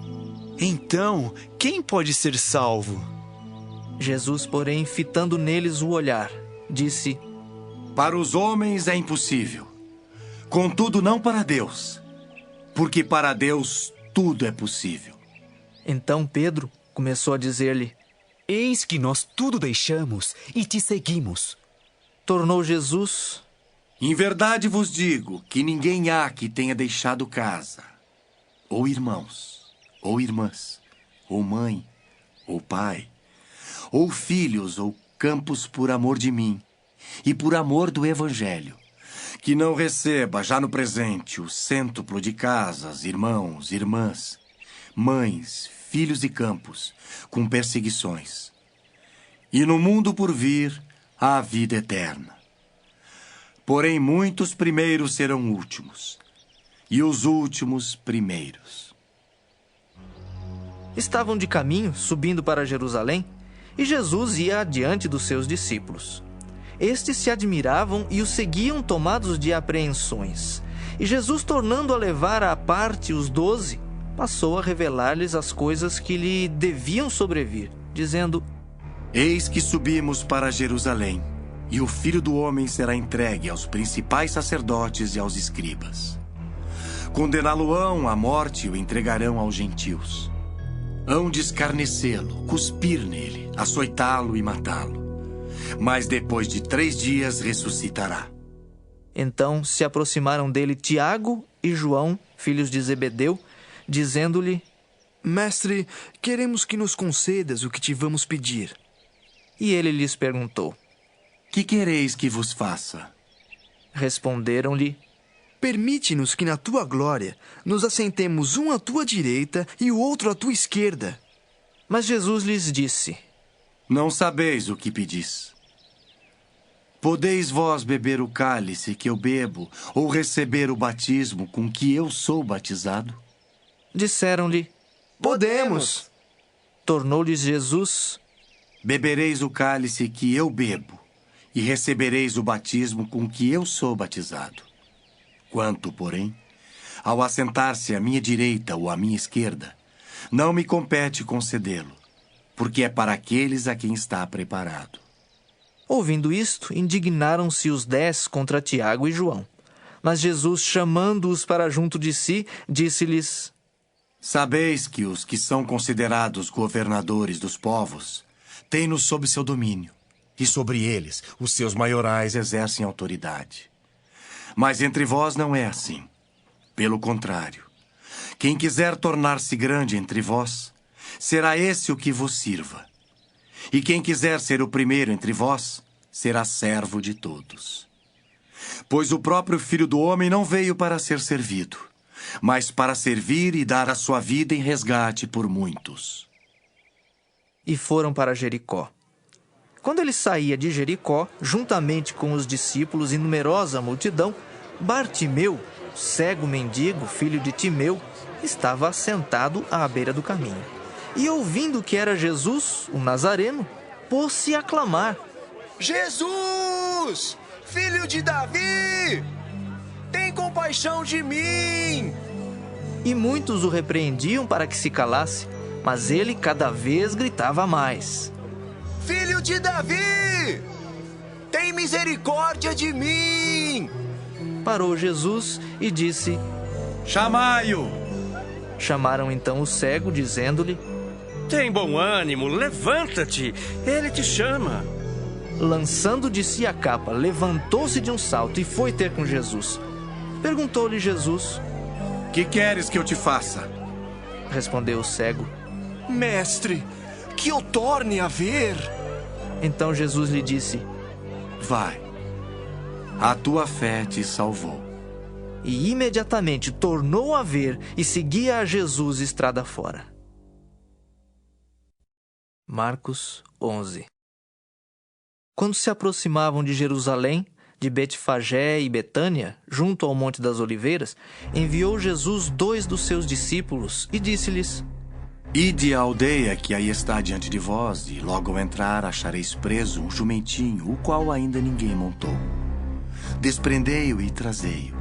Então, quem pode ser salvo? Jesus, porém, fitando neles o olhar, disse: Para os homens é impossível, contudo não para Deus, porque para Deus tudo é possível. Então Pedro começou a dizer-lhe: Eis que nós tudo deixamos e te seguimos. Tornou Jesus: Em verdade vos digo que ninguém há que tenha deixado casa, ou irmãos, ou irmãs, ou mãe, ou pai, ou filhos, ou campos por amor de mim e por amor do Evangelho, que não receba já no presente o cêntuplo de casas, irmãos, irmãs, mães, filhos e campos, com perseguições. E no mundo por vir, a vida eterna. Porém, muitos primeiros serão últimos, e os últimos primeiros. Estavam de caminho, subindo para Jerusalém, e Jesus ia adiante dos seus discípulos. Estes se admiravam e o seguiam tomados de apreensões. E Jesus, tornando a levar à parte os 12, passou a revelar-lhes as coisas que lhe deviam sobrevir, dizendo: Eis que subimos para Jerusalém, e o Filho do Homem será entregue aos principais sacerdotes e aos escribas. Condená-lo-ão à morte e o entregarão aos gentios. Hão de escarnecê-lo, cuspir nele, açoitá-lo e matá-lo. Mas depois de 3 dias ressuscitará. Então se aproximaram dele Tiago e João, filhos de Zebedeu, dizendo-lhe: Mestre, queremos que nos concedas o que te vamos pedir. E ele lhes perguntou: Que quereis que vos faça? Responderam-lhe: Permite-nos que na tua glória nos assentemos um à tua direita e o outro à tua esquerda. Mas Jesus lhes disse: Não sabeis o que pedis. Podeis vós beber o cálice que eu bebo, ou receber o batismo com que eu sou batizado? Disseram-lhe: Podemos. Tornou-lhes Jesus: Bebereis o cálice que eu bebo, e recebereis o batismo com que eu sou batizado. Quanto, porém, ao assentar-se à minha direita ou à minha esquerda, não me compete concedê-lo, porque é para aqueles a quem está preparado. Ouvindo isto, indignaram-se os 10 contra Tiago e João. Mas Jesus, chamando-os para junto de si, disse-lhes: Sabeis que os que são considerados governadores dos povos têm-nos sob seu domínio, e sobre eles os seus maiorais exercem autoridade. Mas entre vós não é assim. Pelo contrário, quem quiser tornar-se grande entre vós, será esse o que vos sirva. E quem quiser ser o primeiro entre vós, será servo de todos. Pois o próprio Filho do Homem não veio para ser servido, mas para servir e dar a sua vida em resgate por muitos. E foram para Jericó. Quando ele saía de Jericó, juntamente com os discípulos e numerosa multidão, Bartimeu, cego mendigo, filho de Timeu, estava assentado à beira do caminho. E ouvindo que era Jesus, o Nazareno, pôs-se a clamar: Jesus, filho de Davi, tem compaixão de mim! E muitos o repreendiam para que se calasse, mas ele cada vez gritava mais: Filho de Davi, tem misericórdia de mim! Parou Jesus e disse: Chamai-o! Chamaram então o cego, dizendo-lhe: Tem bom ânimo, levanta-te, ele te chama. Lançando de si a capa, levantou-se de um salto e foi ter com Jesus. Perguntou-lhe Jesus: Que queres que eu te faça? Respondeu o cego: Mestre, que eu torne a ver. Então Jesus lhe disse: Vai, a tua fé te salvou. E imediatamente tornou a ver e seguia a Jesus estrada fora. Marcos 11. Quando se aproximavam de Jerusalém, de Betfagé e Betânia, junto ao Monte das Oliveiras, enviou Jesus 2 dos seus discípulos e disse-lhes: Ide à aldeia que aí está diante de vós, e logo ao entrar achareis preso um jumentinho, o qual ainda ninguém montou. Desprendei-o e trazei-o.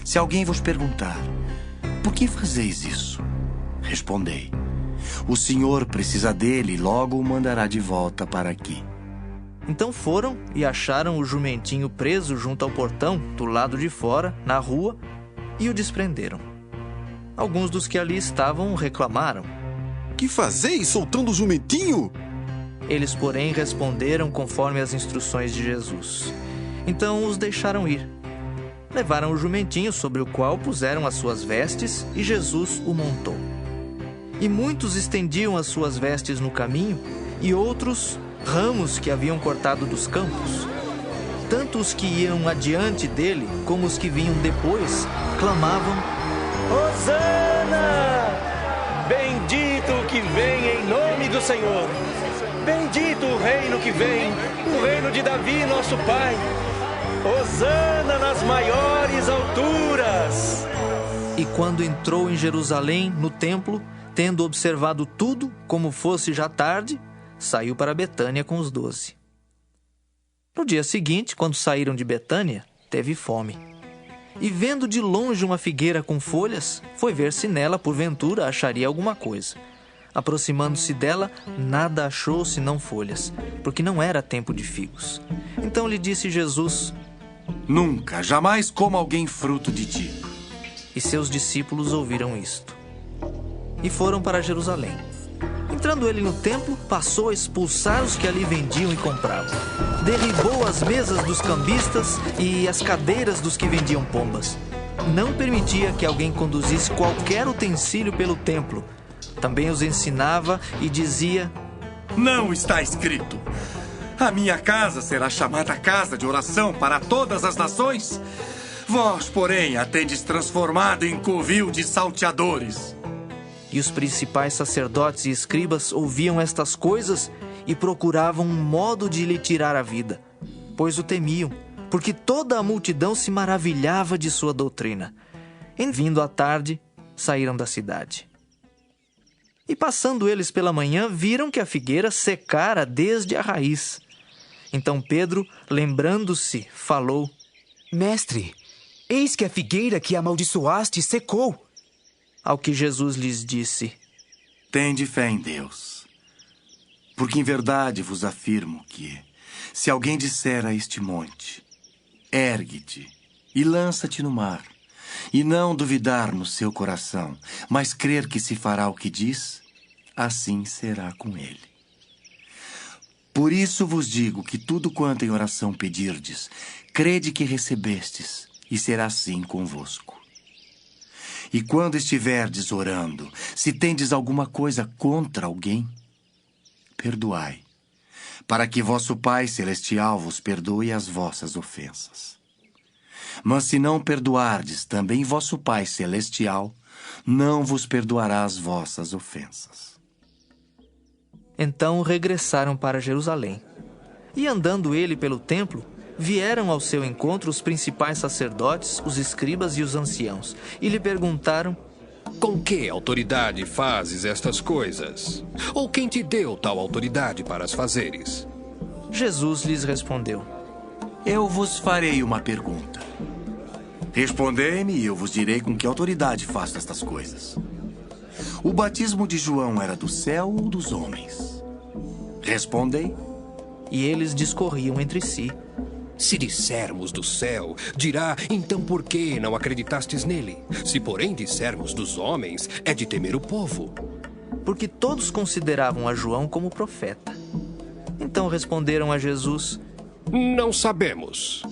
Se alguém vos perguntar: Por que fazeis isso? Respondei: O Senhor precisa dele e logo o mandará de volta para aqui. Então foram e acharam o jumentinho preso junto ao portão, do lado de fora, na rua, e o desprenderam. Alguns dos que ali estavam reclamaram: Que fazeis soltando o jumentinho? Eles, porém, responderam conforme as instruções de Jesus. Então os deixaram ir. Levaram o jumentinho, sobre o qual puseram as suas vestes, e Jesus o montou. E muitos estendiam as suas vestes no caminho, e outros ramos que haviam cortado dos campos. Tanto os que iam adiante dele, como os que vinham depois, clamavam: Hosana! Bendito o que vem em nome do Senhor! Bendito o reino que vem, o reino de Davi, nosso pai! Hosana nas maiores alturas! E quando entrou em Jerusalém, no templo, tendo observado tudo, como fosse já tarde, saiu para Betânia com os 12. No dia seguinte, quando saíram de Betânia, teve fome. E vendo de longe uma figueira com folhas, foi ver se nela, porventura, acharia alguma coisa. Aproximando-se dela, nada achou senão folhas, porque não era tempo de figos. Então lhe disse Jesus: Nunca, jamais coma alguém fruto de ti. E seus discípulos ouviram isto. E foram para Jerusalém. Entrando ele no templo, passou a expulsar os que ali vendiam e compravam. Derribou as mesas dos cambistas e as cadeiras dos que vendiam pombas. Não permitia que alguém conduzisse qualquer utensílio pelo templo. Também os ensinava e dizia: Não está escrito: A minha casa será chamada casa de oração para todas as nações? Vós, porém, a tendes transformado em covil de salteadores. E os principais sacerdotes e escribas ouviam estas coisas e procuravam um modo de lhe tirar a vida, pois o temiam, porque toda a multidão se maravilhava de sua doutrina. Em vindo à tarde, saíram da cidade. E passando eles pela manhã, viram que a figueira secara desde a raiz. Então Pedro, lembrando-se, falou: Mestre, eis que a figueira que amaldiçoaste secou. Ao que Jesus lhes disse: Tende fé em Deus, porque em verdade vos afirmo que, se alguém disser a este monte: Ergue-te e lança-te no mar, e não duvidar no seu coração, mas crer que se fará o que diz, assim será com ele. Por isso vos digo que tudo quanto em oração pedirdes, crede que recebestes, e será assim convosco. E quando estiverdes orando, se tendes alguma coisa contra alguém, perdoai, para que vosso Pai Celestial vos perdoe as vossas ofensas. Mas se não perdoardes, também vosso Pai Celestial não vos perdoará as vossas ofensas. Então regressaram para Jerusalém. E andando ele pelo templo, vieram ao seu encontro os principais sacerdotes, os escribas e os anciãos, e lhe perguntaram: Com que autoridade fazes estas coisas? Ou quem te deu tal autoridade para as fazeres? Jesus lhes respondeu: Eu vos farei uma pergunta. Respondei-me e eu vos direi com que autoridade faço estas coisas. O batismo de João era do céu ou dos homens? Respondei. E eles discorriam entre si: Se dissermos do céu, dirá, então por que não acreditastes nele? Se porém dissermos dos homens, é de temer o povo. Porque todos consideravam a João como profeta. Então responderam a Jesus: Não sabemos.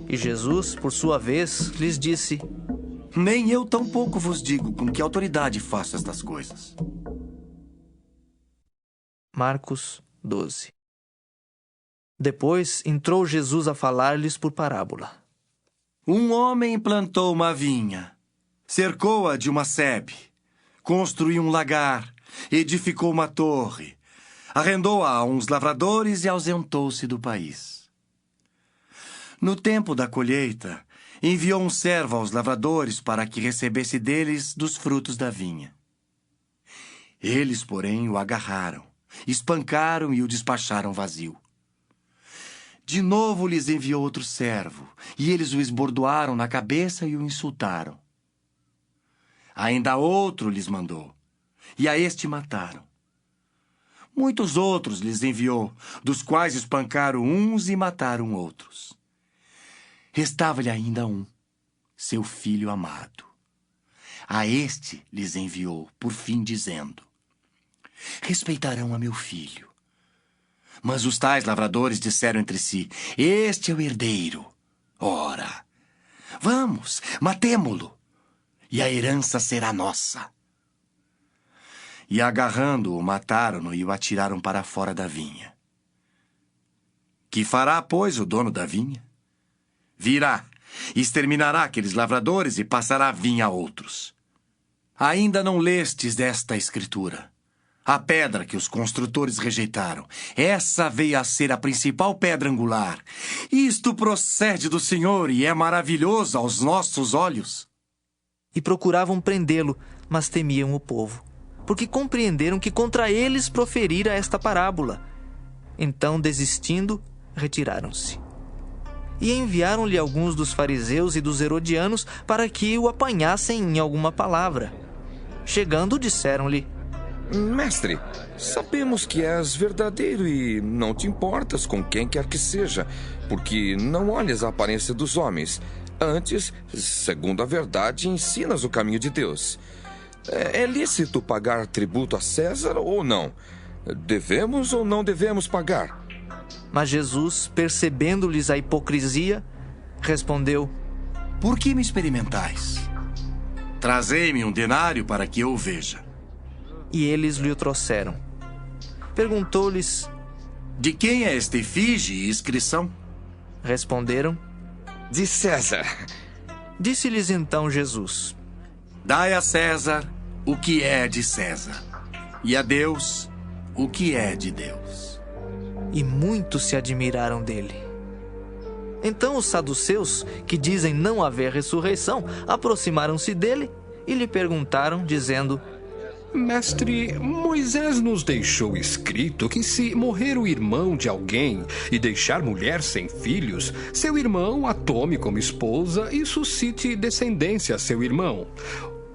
E Jesus, por sua vez, lhes disse: Nem eu tampouco vos digo com que autoridade faço estas coisas. Marcos 12. Depois entrou Jesus a falar-lhes por parábola. Um homem plantou uma vinha, cercou-a de uma sebe, construiu um lagar, edificou uma torre, arrendou-a a uns lavradores e ausentou-se do país. No tempo da colheita, enviou um servo aos lavradores para que recebesse deles dos frutos da vinha. Eles, porém, o agarraram, espancaram e o despacharam vazio. De novo lhes enviou outro servo, e eles o esbordoaram na cabeça e o insultaram. Ainda outro lhes mandou, e a este mataram. Muitos outros lhes enviou, dos quais espancaram uns e mataram outros. Restava-lhe ainda um, seu filho amado. A este lhes enviou, por fim, dizendo: respeitarão a meu filho. Mas os tais lavradores disseram entre si: este é o herdeiro. Ora, vamos, matemo-lo, e a herança será nossa. E agarrando-o, mataram-no e o atiraram para fora da vinha. Que fará, pois, o dono da vinha? Virá, exterminará aqueles lavradores e passará a vinha a outros. Ainda não lestes desta escritura? A pedra que os construtores rejeitaram, essa veio a ser a principal pedra angular. Isto procede do Senhor e é maravilhoso aos nossos olhos. E procuravam prendê-lo, mas temiam o povo, porque compreenderam que contra eles proferira esta parábola. Então, desistindo, retiraram-se. E enviaram-lhe alguns dos fariseus e dos herodianos para que o apanhassem em alguma palavra. Chegando, disseram-lhe: mestre, sabemos que és verdadeiro e não te importas com quem quer que seja, porque não olhas a aparência dos homens. Antes, segundo a verdade, ensinas o caminho de Deus. É lícito pagar tributo a César ou não? Devemos ou não devemos pagar? Mas Jesus, percebendo-lhes a hipocrisia, respondeu: por que me experimentais? Trazei-me um denário para que eu o veja. E eles lhe o trouxeram. Perguntou-lhes: de quem é esta efígie e inscrição? Responderam: de César. Disse-lhes então Jesus: dai a César o que é de César, e a Deus o que é de Deus. E muitos se admiraram dele. Então os saduceus, que dizem não haver ressurreição, aproximaram-se dele e lhe perguntaram, dizendo: mestre, Moisés nos deixou escrito que se morrer o irmão de alguém e deixar mulher sem filhos, seu irmão a tome como esposa e suscite descendência a seu irmão.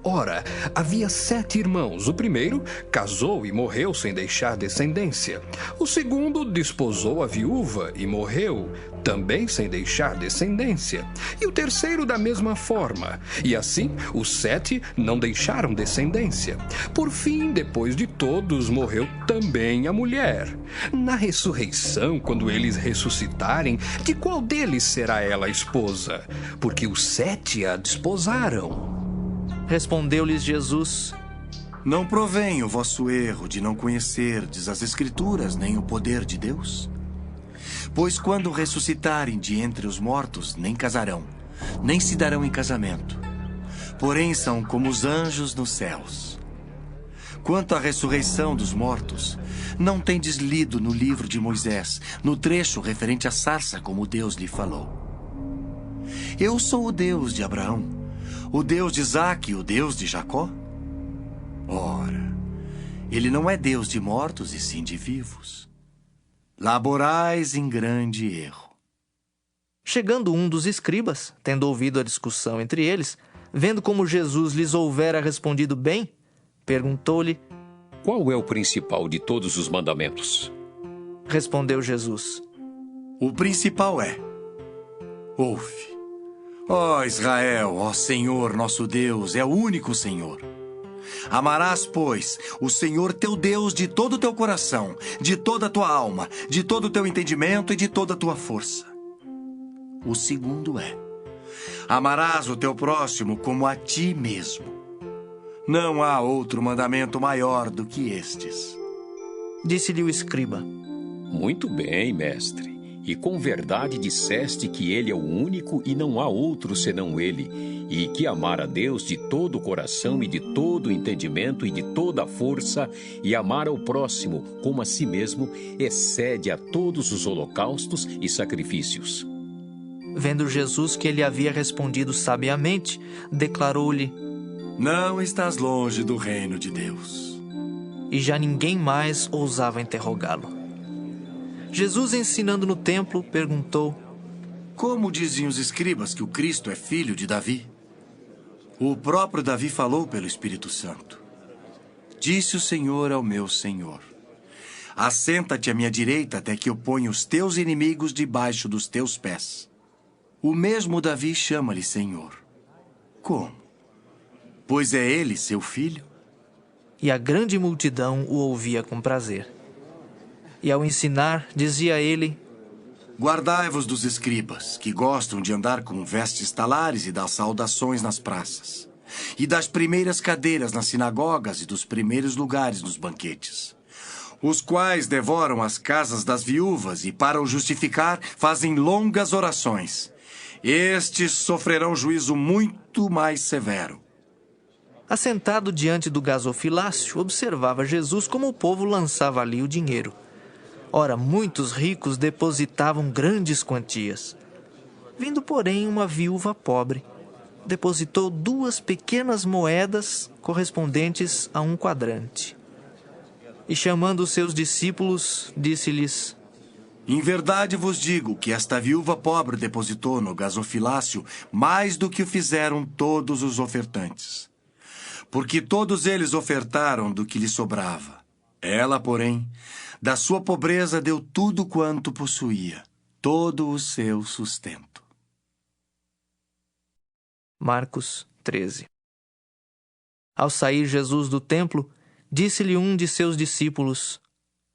Ora, havia 7 irmãos. O primeiro casou e morreu sem deixar descendência. O segundo desposou a viúva e morreu, também sem deixar descendência. E o terceiro da mesma forma. E assim, os 7 não deixaram descendência. Por fim, depois de todos, morreu também a mulher. Na ressurreição, quando eles ressuscitarem, de qual deles será ela a esposa? Porque os 7 a desposaram. Respondeu-lhes Jesus: não provém o vosso erro de não conhecerdes as Escrituras nem o poder de Deus? Pois quando ressuscitarem de entre os mortos, nem casarão, nem se darão em casamento. Porém são como os anjos nos céus. Quanto à ressurreição dos mortos, não tendes lido no livro de Moisés, no trecho referente à sarça, como Deus lhe falou: eu sou o Deus de Abraão, o Deus de Isaque e o Deus de Jacó? Ora, ele não é Deus de mortos e sim de vivos. Laborais em grande erro. Chegando um dos escribas, tendo ouvido a discussão entre eles, vendo como Jesus lhes houvera respondido bem, perguntou-lhe: qual é o principal de todos os mandamentos? Respondeu Jesus: o principal é: ouve, ó Israel, ó Senhor nosso Deus, é o único Senhor. Amarás, pois, o Senhor teu Deus de todo o teu coração, de toda a tua alma, de todo o teu entendimento e de toda a tua força. O segundo é: amarás o teu próximo como a ti mesmo. Não há outro mandamento maior do que estes. Disse-lhe o escriba: muito bem, mestre. E com verdade disseste que ele é o único e não há outro senão ele, e que amar a Deus de todo o coração e de todo o entendimento e de toda a força, e amar ao próximo como a si mesmo, excede a todos os holocaustos e sacrifícios. Vendo Jesus que ele havia respondido sabiamente, declarou-lhe: não estás longe do reino de Deus. E já ninguém mais ousava interrogá-lo. Jesus, ensinando no templo, perguntou: como dizem os escribas que o Cristo é filho de Davi? O próprio Davi falou pelo Espírito Santo: disse o Senhor ao meu Senhor: Assenta-te à minha direita até que eu ponha os teus inimigos debaixo dos teus pés. O mesmo Davi chama-lhe Senhor. Como? Pois é ele seu filho? E a grande multidão o ouvia com prazer. E ao ensinar, dizia ele: Guardai-vos dos escribas, que gostam de andar com vestes talares e das saudações nas praças, e das primeiras cadeiras nas sinagogas e dos primeiros lugares nos banquetes, os quais devoram as casas das viúvas e, para o justificar, fazem longas orações. Estes sofrerão juízo muito mais severo. Assentado diante do gasofilácio, observava Jesus como o povo lançava ali o dinheiro. Ora, muitos ricos depositavam grandes quantias. Vindo, porém, uma viúva pobre, depositou 2 pequenas moedas correspondentes a 1 quadrante. E chamando os seus discípulos, disse-lhes: Em verdade vos digo que esta viúva pobre depositou no gasofilácio mais do que o fizeram todos os ofertantes. Porque todos eles ofertaram do que lhe sobrava. Ela, porém, da sua pobreza deu tudo quanto possuía, todo o seu sustento. Marcos 13. Ao sair Jesus do templo, disse-lhe um de seus discípulos: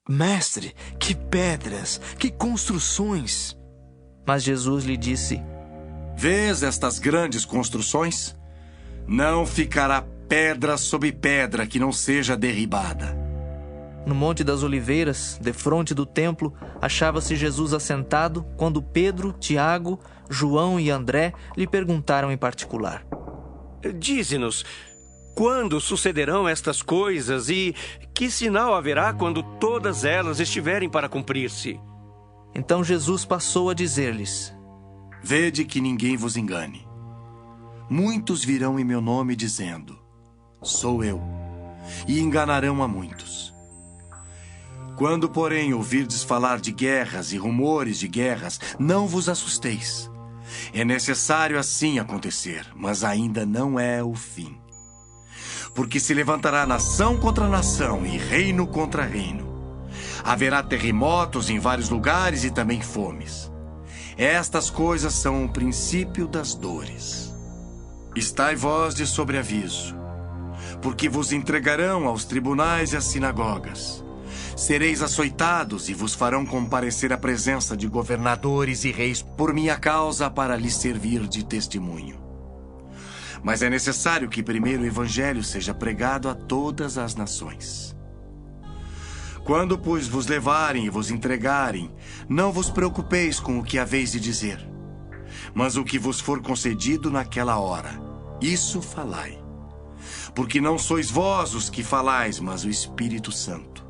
Mestre, que pedras, que construções! Mas Jesus lhe disse: Vês estas grandes construções? Não ficará pedra sobre pedra que não seja derribada. No Monte das Oliveiras, defronte do templo, achava-se Jesus assentado, quando Pedro, Tiago, João e André lhe perguntaram em particular: Dize-nos, quando sucederão estas coisas e que sinal haverá quando todas elas estiverem para cumprir-se? Então Jesus passou a dizer-lhes: Vede que ninguém vos engane. Muitos virão em meu nome dizendo: Sou eu, e enganarão a muitos. Quando, porém, ouvirdes falar de guerras e rumores de guerras, não vos assusteis. É necessário assim acontecer, mas ainda não é o fim. Porque se levantará nação contra nação e reino contra reino. Haverá terremotos em vários lugares e também fomes. Estas coisas são o princípio das dores. Estai vós de sobreaviso, porque vos entregarão aos tribunais e às sinagogas. Sereis açoitados e vos farão comparecer à presença de governadores e reis por minha causa para lhes servir de testemunho. Mas é necessário que primeiro o evangelho seja pregado a todas as nações. Quando, pois, vos levarem e vos entregarem, não vos preocupeis com o que haveis de dizer, mas o que vos for concedido naquela hora, isso falai. Porque não sois vós os que falais, mas o Espírito Santo.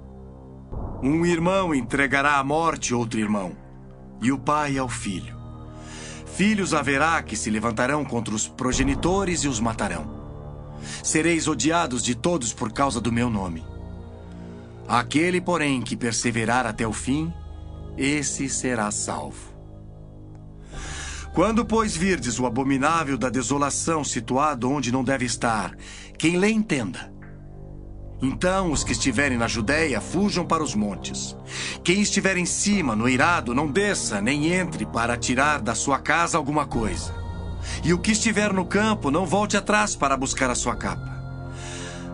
Um irmão entregará à morte outro irmão, e o pai ao filho. Filhos haverá que se levantarão contra os progenitores e os matarão. Sereis odiados de todos por causa do meu nome. Aquele, porém, que perseverar até o fim, esse será salvo. Quando, pois, virdes o abominável da desolação situado onde não deve estar, quem lê entenda. Então os que estiverem na Judéia fujam para os montes. Quem estiver em cima, no eirado, não desça, nem entre para tirar da sua casa alguma coisa. E o que estiver no campo, não volte atrás para buscar a sua capa.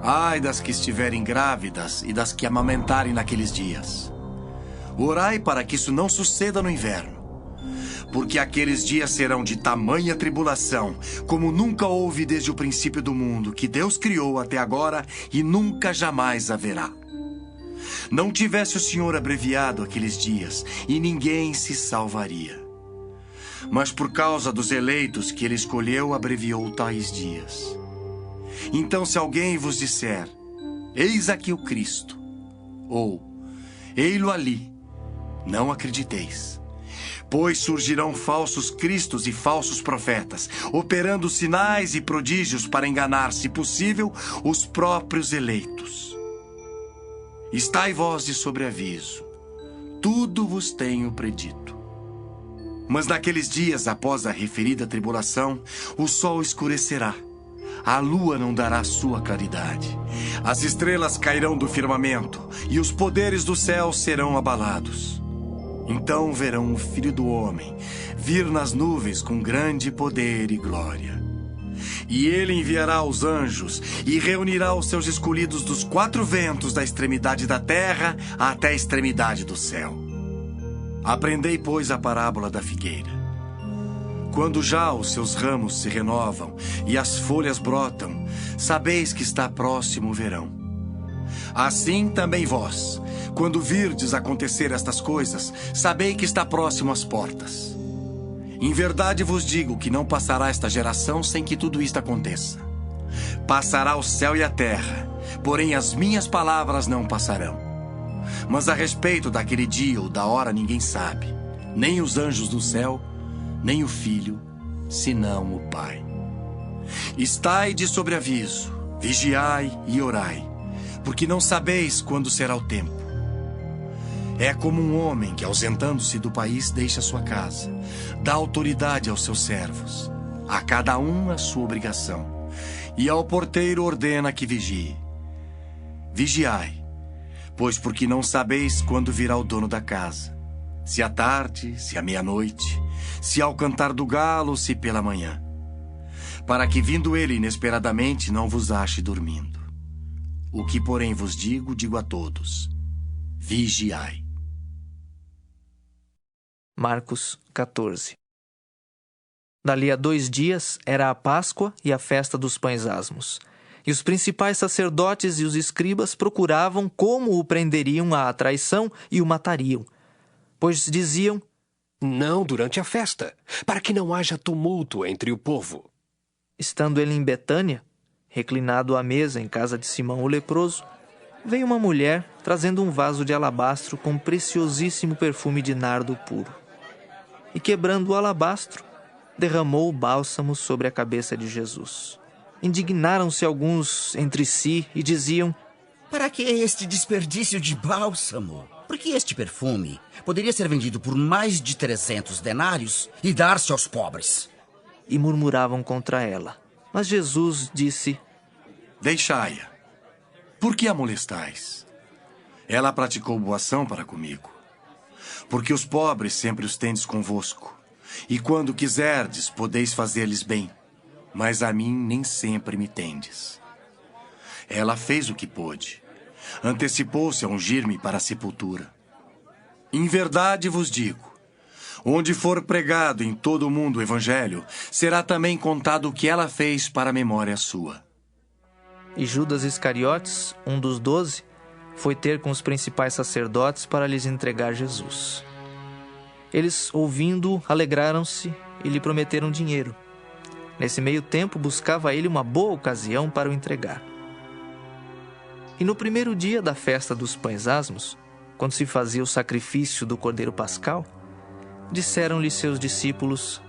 Ai das que estiverem grávidas e das que amamentarem naqueles dias. Orai para que isso não suceda no inverno. Porque aqueles dias serão de tamanha tribulação, como nunca houve desde o princípio do mundo, que Deus criou até agora e nunca jamais haverá. Não tivesse o Senhor abreviado aqueles dias, e ninguém se salvaria. Mas por causa dos eleitos que ele escolheu, abreviou tais dias. Então, se alguém vos disser: eis aqui o Cristo, ou ei-lo ali, não acrediteis. Pois surgirão falsos cristos e falsos profetas, operando sinais e prodígios para enganar, se possível, os próprios eleitos. Estai vós de sobreaviso, tudo vos tenho predito. Mas naqueles dias, após a referida tribulação, o sol escurecerá, a lua não dará sua claridade. As estrelas cairão do firmamento e os poderes do céu serão abalados. Então verão o Filho do Homem vir nas nuvens com grande poder e glória. E ele enviará os anjos e reunirá os seus escolhidos dos 4 ventos, da extremidade da terra até a extremidade do céu. Aprendei, pois, a parábola da figueira. Quando já os seus ramos se renovam e as folhas brotam, sabeis que está próximo o verão. Assim também vós, quando virdes acontecer estas coisas, sabei que está próximo às portas. Em verdade vos digo que não passará esta geração sem que tudo isto aconteça. Passará o céu e a terra, porém as minhas palavras não passarão. Mas a respeito daquele dia ou da hora ninguém sabe, nem os anjos do céu, nem o Filho, senão o Pai. Estai de sobreaviso, vigiai e orai, porque não sabeis quando será o tempo. É como um homem que, ausentando-se do país, deixa sua casa, dá autoridade aos seus servos, a cada um a sua obrigação, e ao porteiro ordena que vigie. Vigiai, pois porque não sabeis quando virá o dono da casa, se à tarde, se à meia-noite, se ao cantar do galo, se pela manhã, para que, vindo ele inesperadamente, não vos ache dormindo. O que, porém, vos digo, digo a todos: vigiai. Marcos 14. Dali a 2 dias era a Páscoa e a festa dos pães asmos. E os principais sacerdotes e os escribas procuravam como o prenderiam à traição e o matariam. Pois diziam: não durante a festa, para que não haja tumulto entre o povo. Estando ele em Betânia, reclinado à mesa em casa de Simão o leproso, veio uma mulher trazendo um vaso de alabastro com preciosíssimo perfume de nardo puro. E quebrando o alabastro, derramou o bálsamo sobre a cabeça de Jesus. Indignaram-se alguns entre si e diziam: para que este desperdício de bálsamo? Porque este perfume poderia ser vendido por mais de 300 denários e dar-se aos pobres. E murmuravam contra ela. Mas Jesus disse: deixai-a. Por que a molestais? Ela praticou boa ação para comigo. Porque os pobres sempre os tendes convosco, e quando quiserdes, podeis fazer-lhes bem, mas a mim nem sempre me tendes. Ela fez o que pôde. Antecipou-se a ungir-me para a sepultura. Em verdade vos digo, onde for pregado em todo o mundo o evangelho, será também contado o que ela fez para a memória sua. E Judas Iscariotes, um dos 12, foi ter com os principais sacerdotes para lhes entregar Jesus. Eles, ouvindo-o, alegraram-se e lhe prometeram dinheiro. Nesse meio tempo, buscava ele uma boa ocasião para o entregar. E no primeiro dia da festa dos pães asmos, quando se fazia o sacrifício do cordeiro pascal, disseram-lhe seus discípulos: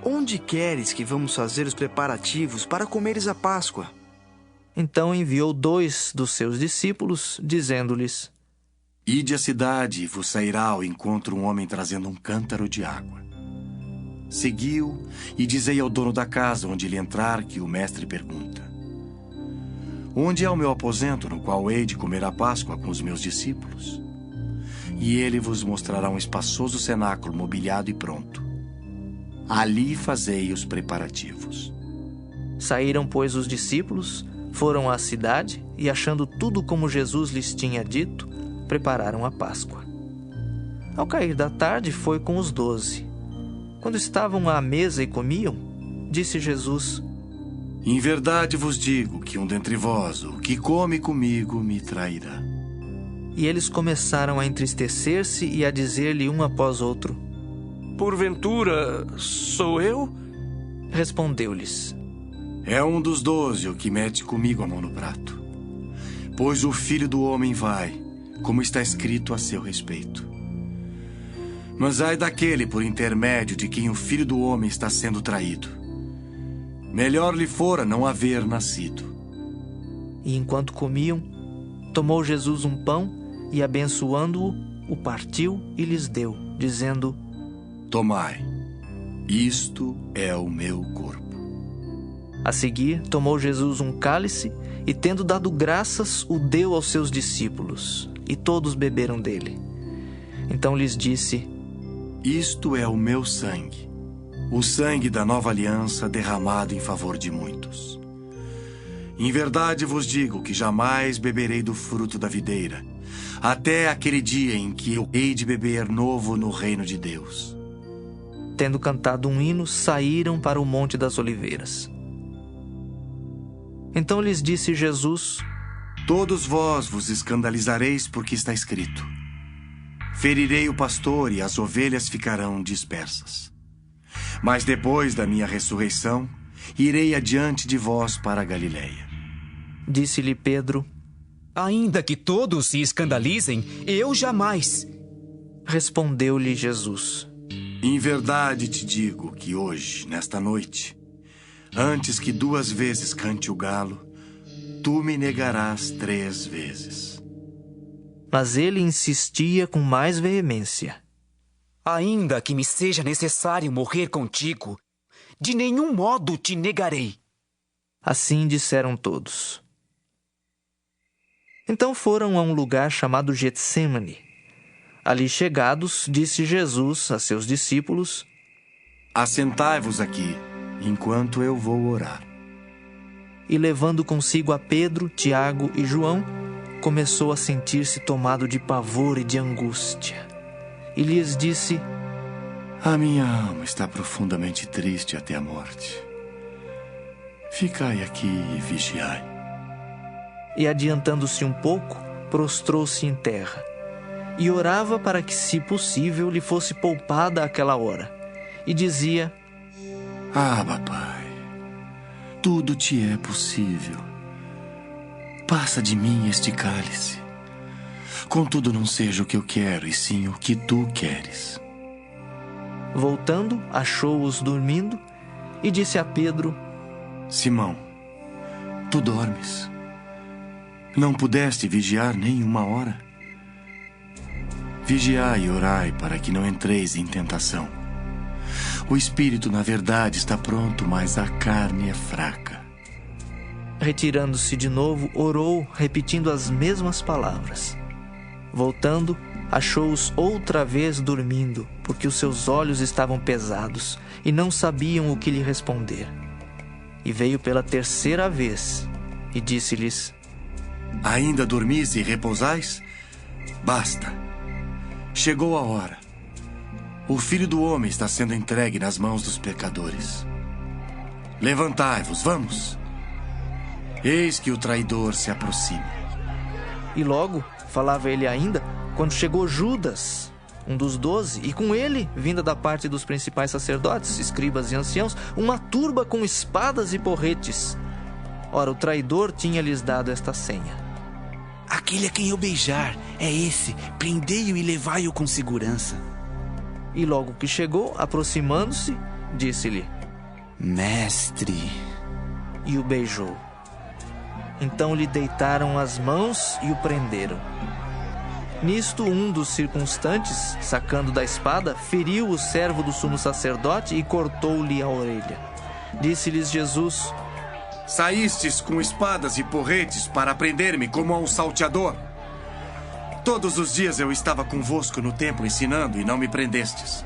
onde queres que vamos fazer os preparativos para comeres a Páscoa? Então enviou 2 dos seus discípulos, dizendo-lhes: ide à cidade e vos sairá ao encontro um homem trazendo um cântaro de água. Seguiu e dizei ao dono da casa onde ele entrar que o mestre pergunta: onde é o meu aposento no qual hei de comer a Páscoa com os meus discípulos? E ele vos mostrará um espaçoso cenáculo mobiliado e pronto. Ali fazei os preparativos. Saíram, pois, os discípulos, foram à cidade e, achando tudo como Jesus lhes tinha dito, prepararam a Páscoa. Ao cair da tarde, foi com os 12. Quando estavam à mesa e comiam, disse Jesus: em verdade vos digo que um dentre vós, o que come comigo, me trairá. E eles começaram a entristecer-se e a dizer-lhe um após outro: porventura, sou eu? Respondeu-lhes: é um dos 12 o que mete comigo a mão no prato. Pois o Filho do Homem vai, como está escrito a seu respeito. Mas ai daquele por intermédio de quem o Filho do Homem está sendo traído. Melhor lhe fora não haver nascido. E enquanto comiam, tomou Jesus um pão e, abençoando-o, o partiu e lhes deu, dizendo: tomai, isto é o meu corpo. A seguir, tomou Jesus um cálice e, tendo dado graças, o deu aos seus discípulos, e todos beberam dele. Então lhes disse: Isto é o meu sangue, o sangue da nova aliança derramado em favor de muitos. Em verdade vos digo que jamais beberei do fruto da videira, até aquele dia em que eu hei de beber novo no reino de Deus. Tendo cantado um hino, saíram para o Monte das Oliveiras. Então lhes disse Jesus: Todos vós vos escandalizareis porque está escrito: Ferirei o pastor e as ovelhas ficarão dispersas. Mas depois da minha ressurreição, irei adiante de vós para a Galiléia. Disse-lhe Pedro: Ainda que todos se escandalizem, eu jamais. Respondeu-lhe Jesus: Em verdade te digo que hoje, nesta noite, antes que 2 vezes cante o galo, tu me negarás 3 vezes. Mas ele insistia com mais veemência: Ainda que me seja necessário morrer contigo, de nenhum modo te negarei. Assim disseram todos. Então foram a um lugar chamado Getsêmani. Ali chegados, disse Jesus a seus discípulos: Assentai-vos aqui, enquanto eu vou orar. E levando consigo a Pedro, Tiago e João, começou a sentir-se tomado de pavor e de angústia. E lhes disse: A minha alma está profundamente triste até a morte. Ficai aqui e vigiai. E adiantando-se um pouco, prostrou-se em terra, e orava para que, se possível, lhe fosse poupada aquela hora. E dizia: Abba, Pai, tudo te é possível. Passa de mim este cálice. Contudo, não seja o que eu quero, e sim o que tu queres. Voltando, achou-os dormindo, e disse a Pedro: Simão, tu dormes? Não pudeste vigiar nem 1 hora? Vigiai e orai para que não entreis em tentação. O espírito, na verdade, está pronto, mas a carne é fraca. Retirando-se de novo, orou, repetindo as mesmas palavras. Voltando, achou-os outra vez dormindo, porque os seus olhos estavam pesados e não sabiam o que lhe responder. E veio pela 3ª vez e disse-lhes: Ainda dormis e repousais? Basta. Chegou a hora. O Filho do Homem está sendo entregue nas mãos dos pecadores. Levantai-vos, vamos. Eis que o traidor se aproxima. E logo, falava ele ainda, quando chegou Judas, um dos 12, e com ele, vinda da parte dos principais sacerdotes, escribas e anciãos, uma turba com espadas e porretes. Ora, o traidor tinha-lhes dado esta senha: Aquele a quem eu beijar, é esse, prendei-o e levai-o com segurança. E logo que chegou, aproximando-se, disse-lhe: Mestre. E o beijou. Então lhe deitaram as mãos e o prenderam. Nisto, um dos circunstantes, sacando da espada, feriu o servo do sumo sacerdote e cortou-lhe a orelha. Disse-lhes Jesus: Saístes com espadas e porretes para prender-me como a um salteador. Todos os dias eu estava convosco no templo ensinando e não me prendestes.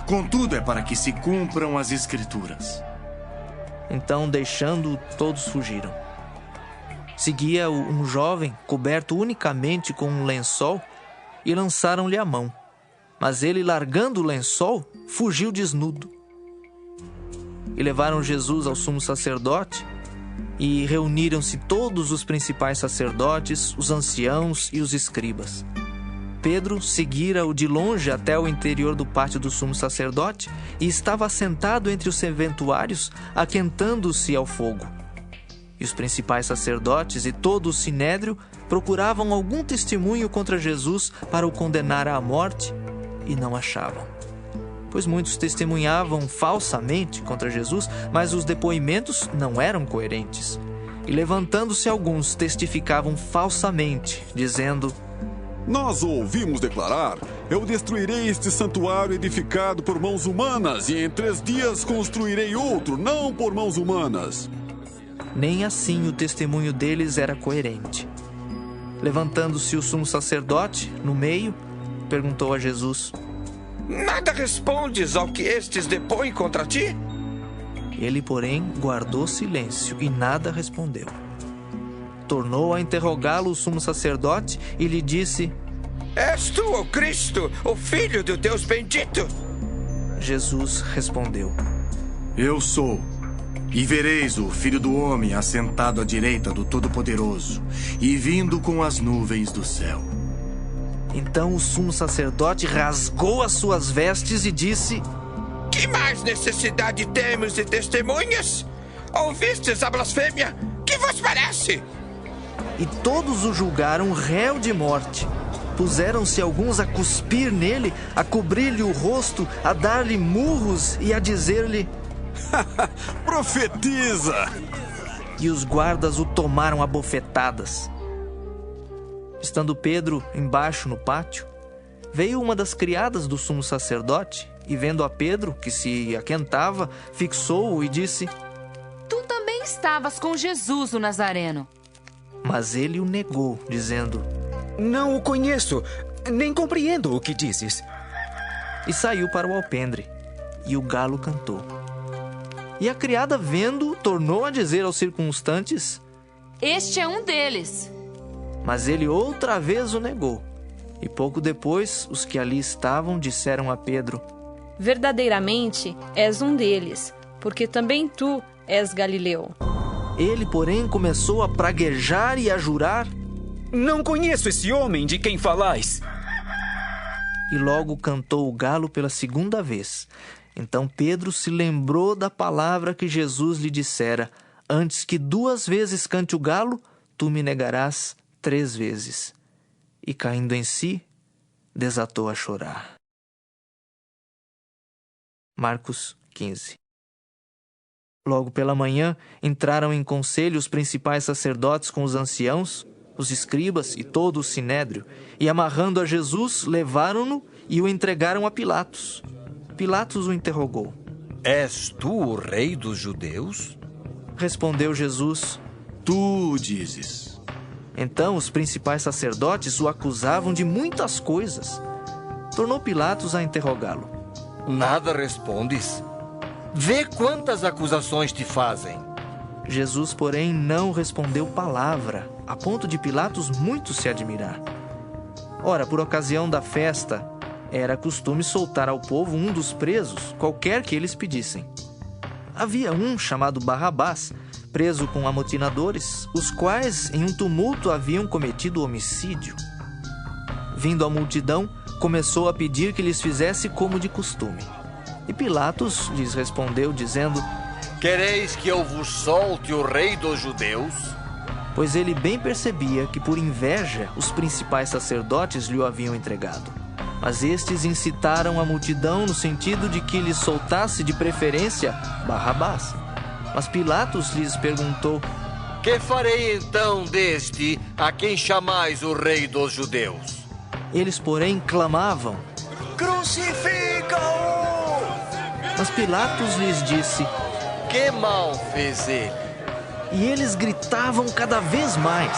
Contudo, é para que se cumpram as Escrituras. Então, deixando-o, todos fugiram. Seguia-o um jovem, coberto unicamente com um lençol, e lançaram-lhe a mão. Mas ele, largando o lençol, fugiu desnudo. E levaram Jesus ao sumo sacerdote, e reuniram-se todos os principais sacerdotes, os anciãos e os escribas. Pedro seguira-o de longe até o interior do pátio do sumo sacerdote e estava assentado entre os serventuários, aquentando-se ao fogo. E os principais sacerdotes e todo o sinédrio procuravam algum testemunho contra Jesus para o condenar à morte e não achavam. Pois muitos testemunhavam falsamente contra Jesus, mas os depoimentos não eram coerentes. E levantando-se alguns, testificavam falsamente, dizendo: Nós o ouvimos declarar: Eu destruirei este santuário edificado por mãos humanas, e em 3 dias construirei outro, não por mãos humanas. Nem assim o testemunho deles era coerente. Levantando-se o sumo sacerdote, no meio, perguntou a Jesus: Nada respondes ao que estes depõem contra ti? Ele, porém, guardou silêncio e nada respondeu. Tornou a interrogá-lo o sumo sacerdote e lhe disse: És tu o Cristo, o Filho do Deus bendito? Jesus respondeu: Eu sou. E vereis o Filho do Homem assentado à direita do Todo-Poderoso e vindo com as nuvens do céu. Então o sumo sacerdote rasgou as suas vestes e disse: Que mais necessidade temos de testemunhas? Ouvistes a blasfêmia? Que vos parece? E todos o julgaram réu de morte. Puseram-se alguns a cuspir nele, a cobrir-lhe o rosto, a dar-lhe murros e a dizer-lhe: Profetiza! E os guardas o tomaram a bofetadas. Estando Pedro embaixo no pátio, veio uma das criadas do sumo sacerdote e, vendo a Pedro, que se aquentava, fixou-o e disse: Tu também estavas com Jesus, o Nazareno. Mas ele o negou, dizendo: Não o conheço, nem compreendo o que dizes. E saiu para o alpendre, e o galo cantou. E a criada, vendo, tornou a dizer aos circunstantes: Este é um deles. Mas ele outra vez o negou. E pouco depois, os que ali estavam disseram a Pedro: Verdadeiramente és um deles, porque também tu és Galileu. Ele, porém, começou a praguejar e a jurar: Não conheço esse homem de quem falais. E logo cantou o galo pela segunda vez. Então Pedro se lembrou da palavra que Jesus lhe dissera: Antes que 2 vezes cante o galo, tu me negarás 3 vezes. E caindo em si, desatou a chorar. Marcos 15. Logo pela manhã, entraram em conselho os principais sacerdotes com os anciãos, os escribas e todo o sinédrio, e amarrando a Jesus, levaram-no e o entregaram a Pilatos. Pilatos o interrogou: És tu o rei dos judeus? Respondeu Jesus: Tu o dizes. Então os principais sacerdotes o acusavam de muitas coisas. Tornou Pilatos a interrogá-lo: Nada respondes? Vê quantas acusações te fazem. Jesus, porém, não respondeu palavra, a ponto de Pilatos muito se admirar. Ora, por ocasião da festa, era costume soltar ao povo um dos presos, qualquer que eles pedissem. Havia um chamado Barrabás, preso com amotinadores, os quais, em um tumulto, haviam cometido homicídio. Vindo a multidão, começou a pedir que lhes fizesse como de costume. E Pilatos lhes respondeu, dizendo: Quereis que eu vos solte o rei dos judeus? Pois ele bem percebia que, por inveja, os principais sacerdotes lhe o haviam entregado. Mas estes incitaram a multidão no sentido de que lhes soltasse de preferência Barrabás. Mas Pilatos lhes perguntou: Que farei então deste a quem chamais o rei dos judeus? Eles, porém, clamavam: Crucifica-o! Mas Pilatos lhes disse: Que mal fez ele? E eles gritavam cada vez mais: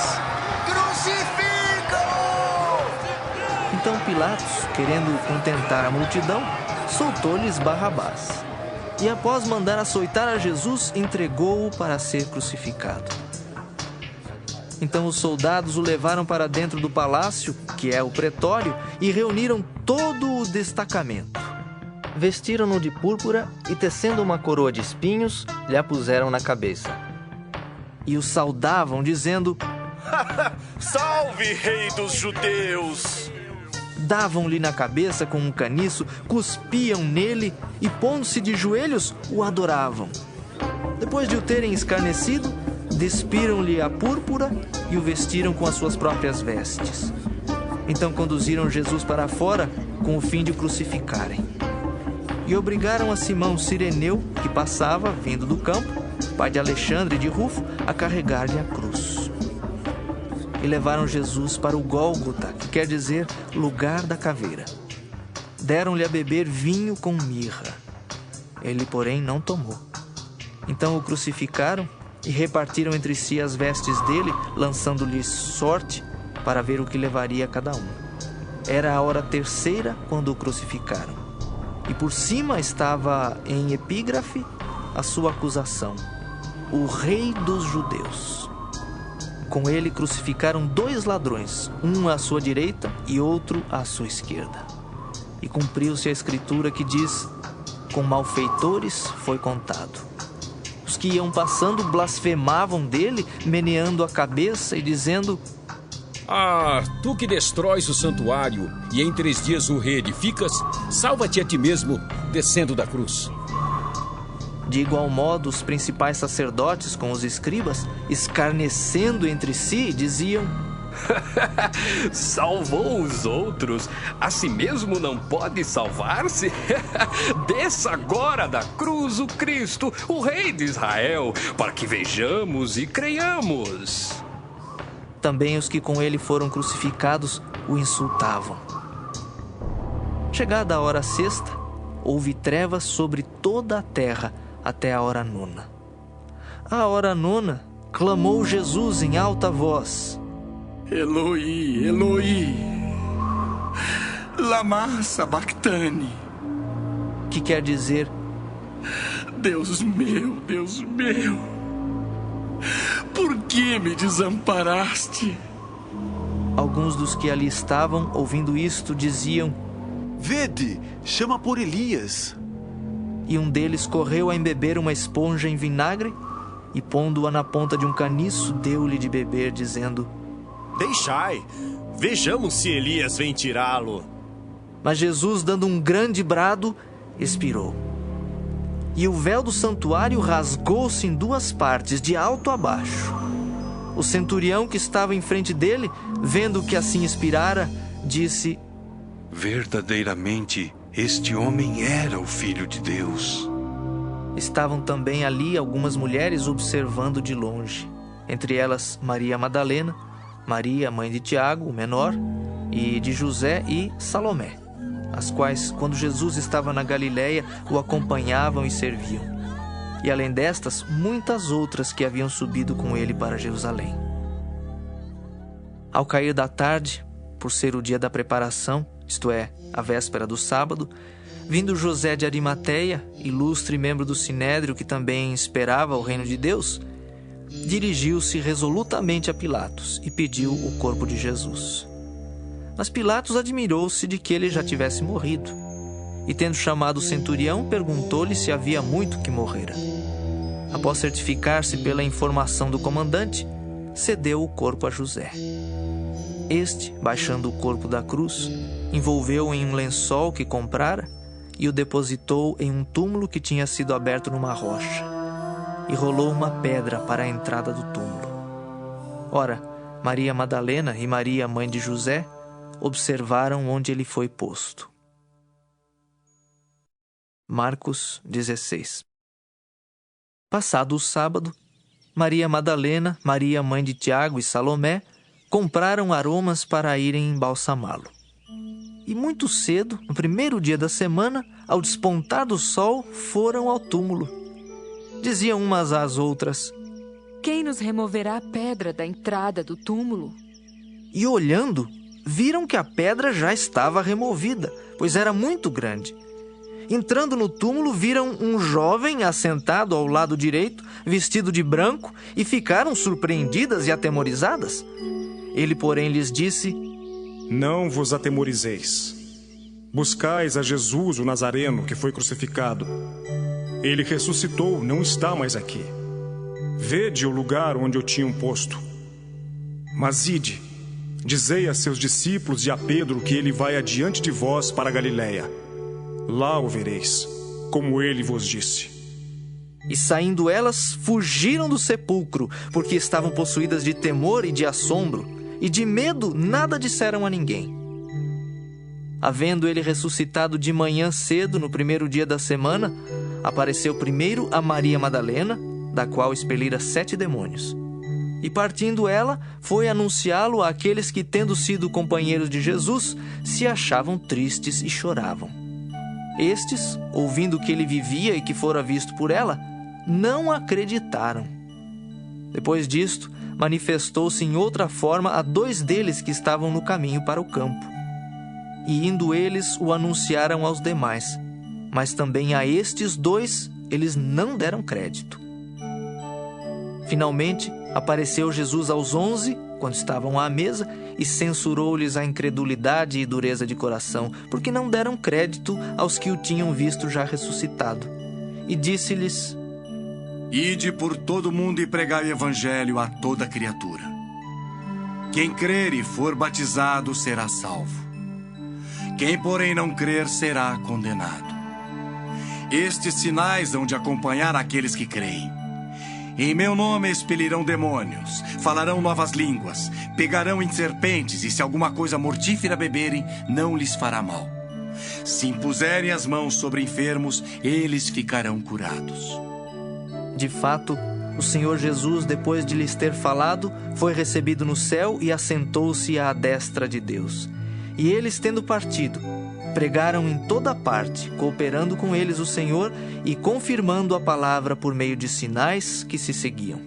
Crucifica-o! Então Pilatos, querendo contentar a multidão, soltou-lhes Barrabás. E após mandar açoitar a Jesus, entregou-o para ser crucificado. Então os soldados o levaram para dentro do palácio, que é o pretório, e reuniram todo o destacamento. Vestiram-no de púrpura e, tecendo uma coroa de espinhos, lhe a puseram na cabeça. E o saudavam, dizendo: Salve, rei dos judeus! Davam-lhe na cabeça com um caniço, cuspiam nele e, pondo-se de joelhos, o adoravam. Depois de o terem escarnecido, despiram-lhe a púrpura e o vestiram com as suas próprias vestes. Então conduziram Jesus para fora com o fim de o crucificarem. E obrigaram a Simão Cireneu, que passava, vindo do campo, pai de Alexandre e de Rufo, a carregar-lhe a cruz. E levaram Jesus para o Gólgota, que quer dizer lugar da caveira. Deram-lhe a beber vinho com mirra. Ele, porém, não tomou. Então o crucificaram e repartiram entre si as vestes dele, lançando-lhes sorte para ver o que levaria cada um. Era a hora terceira quando o crucificaram. E por cima estava em epígrafe a sua acusação: o Rei dos Judeus. Com ele crucificaram 2 ladrões, um à sua direita e outro à sua esquerda. E cumpriu-se a escritura que diz: com malfeitores foi contado. Os que iam passando blasfemavam dele, meneando a cabeça e dizendo: Ah, tu que destróis o santuário e em 3 dias o reedificas, salva-te a ti mesmo, descendo da cruz. De igual modo, os principais sacerdotes com os escribas, escarnecendo entre si, diziam: salvou os outros, a si mesmo não pode salvar-se? Desça agora da cruz o Cristo, o Rei de Israel, para que vejamos e creiamos. Também os que com ele foram crucificados o insultavam. Chegada a hora sexta, houve trevas sobre toda a terra até a hora nona. À hora nona, clamou Jesus em alta voz: Eloi, Eloi, lama sabachthani. Que quer dizer: Deus meu, por que me desamparaste? Alguns dos que ali estavam, ouvindo isto, diziam: Vede, chama por Elias. E um deles correu a embeber uma esponja em vinagre e, pondo-a na ponta de um caniço, deu-lhe de beber, dizendo: Deixai, vejamos se Elias vem tirá-lo. Mas Jesus, dando um grande brado, expirou. E o véu do santuário rasgou-se em 2 partes, de alto a baixo. O centurião que estava em frente dele, vendo que assim expirara, disse: Verdadeiramente, este homem era o Filho de Deus. Estavam também ali algumas mulheres observando de longe, entre elas Maria Madalena, Maria, mãe de Tiago, o menor, e de José, e Salomé, as quais, quando Jesus estava na Galileia, o acompanhavam e serviam. E além destas, muitas outras que haviam subido com ele para Jerusalém. Ao cair da tarde, por ser o dia da preparação, isto é, a véspera do sábado, vindo José de Arimateia, ilustre membro do Sinédrio que também esperava o reino de Deus, dirigiu-se resolutamente a Pilatos e pediu o corpo de Jesus. Mas Pilatos admirou-se de que ele já tivesse morrido, e tendo chamado o centurião, perguntou-lhe se havia muito que morrera. Após certificar-se pela informação do comandante, cedeu o corpo a José. Este, baixando o corpo da cruz, envolveu-o em um lençol que comprara e o depositou em um túmulo que tinha sido aberto numa rocha, e rolou uma pedra para a entrada do túmulo. Ora, Maria Madalena e Maria, mãe de José, observaram onde ele foi posto. Marcos 16. Passado o sábado, Maria Madalena, Maria, mãe de Tiago e Salomé, compraram aromas para irem embalsamá-lo. E muito cedo, no primeiro dia da semana, ao despontar do sol, foram ao túmulo. Diziam umas às outras: Quem nos removerá a pedra da entrada do túmulo? E olhando, viram que a pedra já estava removida, pois era muito grande. Entrando no túmulo, viram um jovem assentado ao lado direito, vestido de branco, e ficaram surpreendidas e atemorizadas. Ele, porém, lhes disse: Não vos atemorizeis. Buscais a Jesus, o Nazareno, que foi crucificado. Ele ressuscitou, não está mais aqui. Vede o lugar onde o tinham posto. Mas ide, dizei a seus discípulos e a Pedro que ele vai adiante de vós para a Galileia. Lá o vereis, como ele vos disse. E saindo elas, fugiram do sepulcro, porque estavam possuídas de temor e de assombro, e de medo nada disseram a ninguém. Havendo ele ressuscitado de manhã cedo, no primeiro dia da semana, apareceu primeiro a Maria Madalena, da qual expelira 7 demônios. E partindo ela, foi anunciá-lo àqueles que, tendo sido companheiros de Jesus, se achavam tristes e choravam. Estes, ouvindo que ele vivia e que fora visto por ela, não acreditaram. Depois disto, manifestou-se em outra forma a 2 deles que estavam no caminho para o campo. E indo eles, o anunciaram aos demais. Mas também a estes 2 eles não deram crédito. Finalmente, apareceu Jesus aos 11, quando estavam à mesa, e censurou-lhes a incredulidade e dureza de coração, porque não deram crédito aos que o tinham visto já ressuscitado. E disse-lhes: Ide por todo o mundo e pregai o evangelho a toda criatura. Quem crer e for batizado será salvo. Quem, porém, não crer será condenado. Estes sinais hão de acompanhar aqueles que creem. Em meu nome expelirão demônios, falarão novas línguas, pegarão em serpentes, e se alguma coisa mortífera beberem, não lhes fará mal. Se impuserem as mãos sobre enfermos, eles ficarão curados. De fato, o Senhor Jesus, depois de lhes ter falado, foi recebido no céu e assentou-se à destra de Deus. E eles, tendo partido, pregaram em toda parte, cooperando com eles o Senhor e confirmando a palavra por meio de sinais que se seguiam.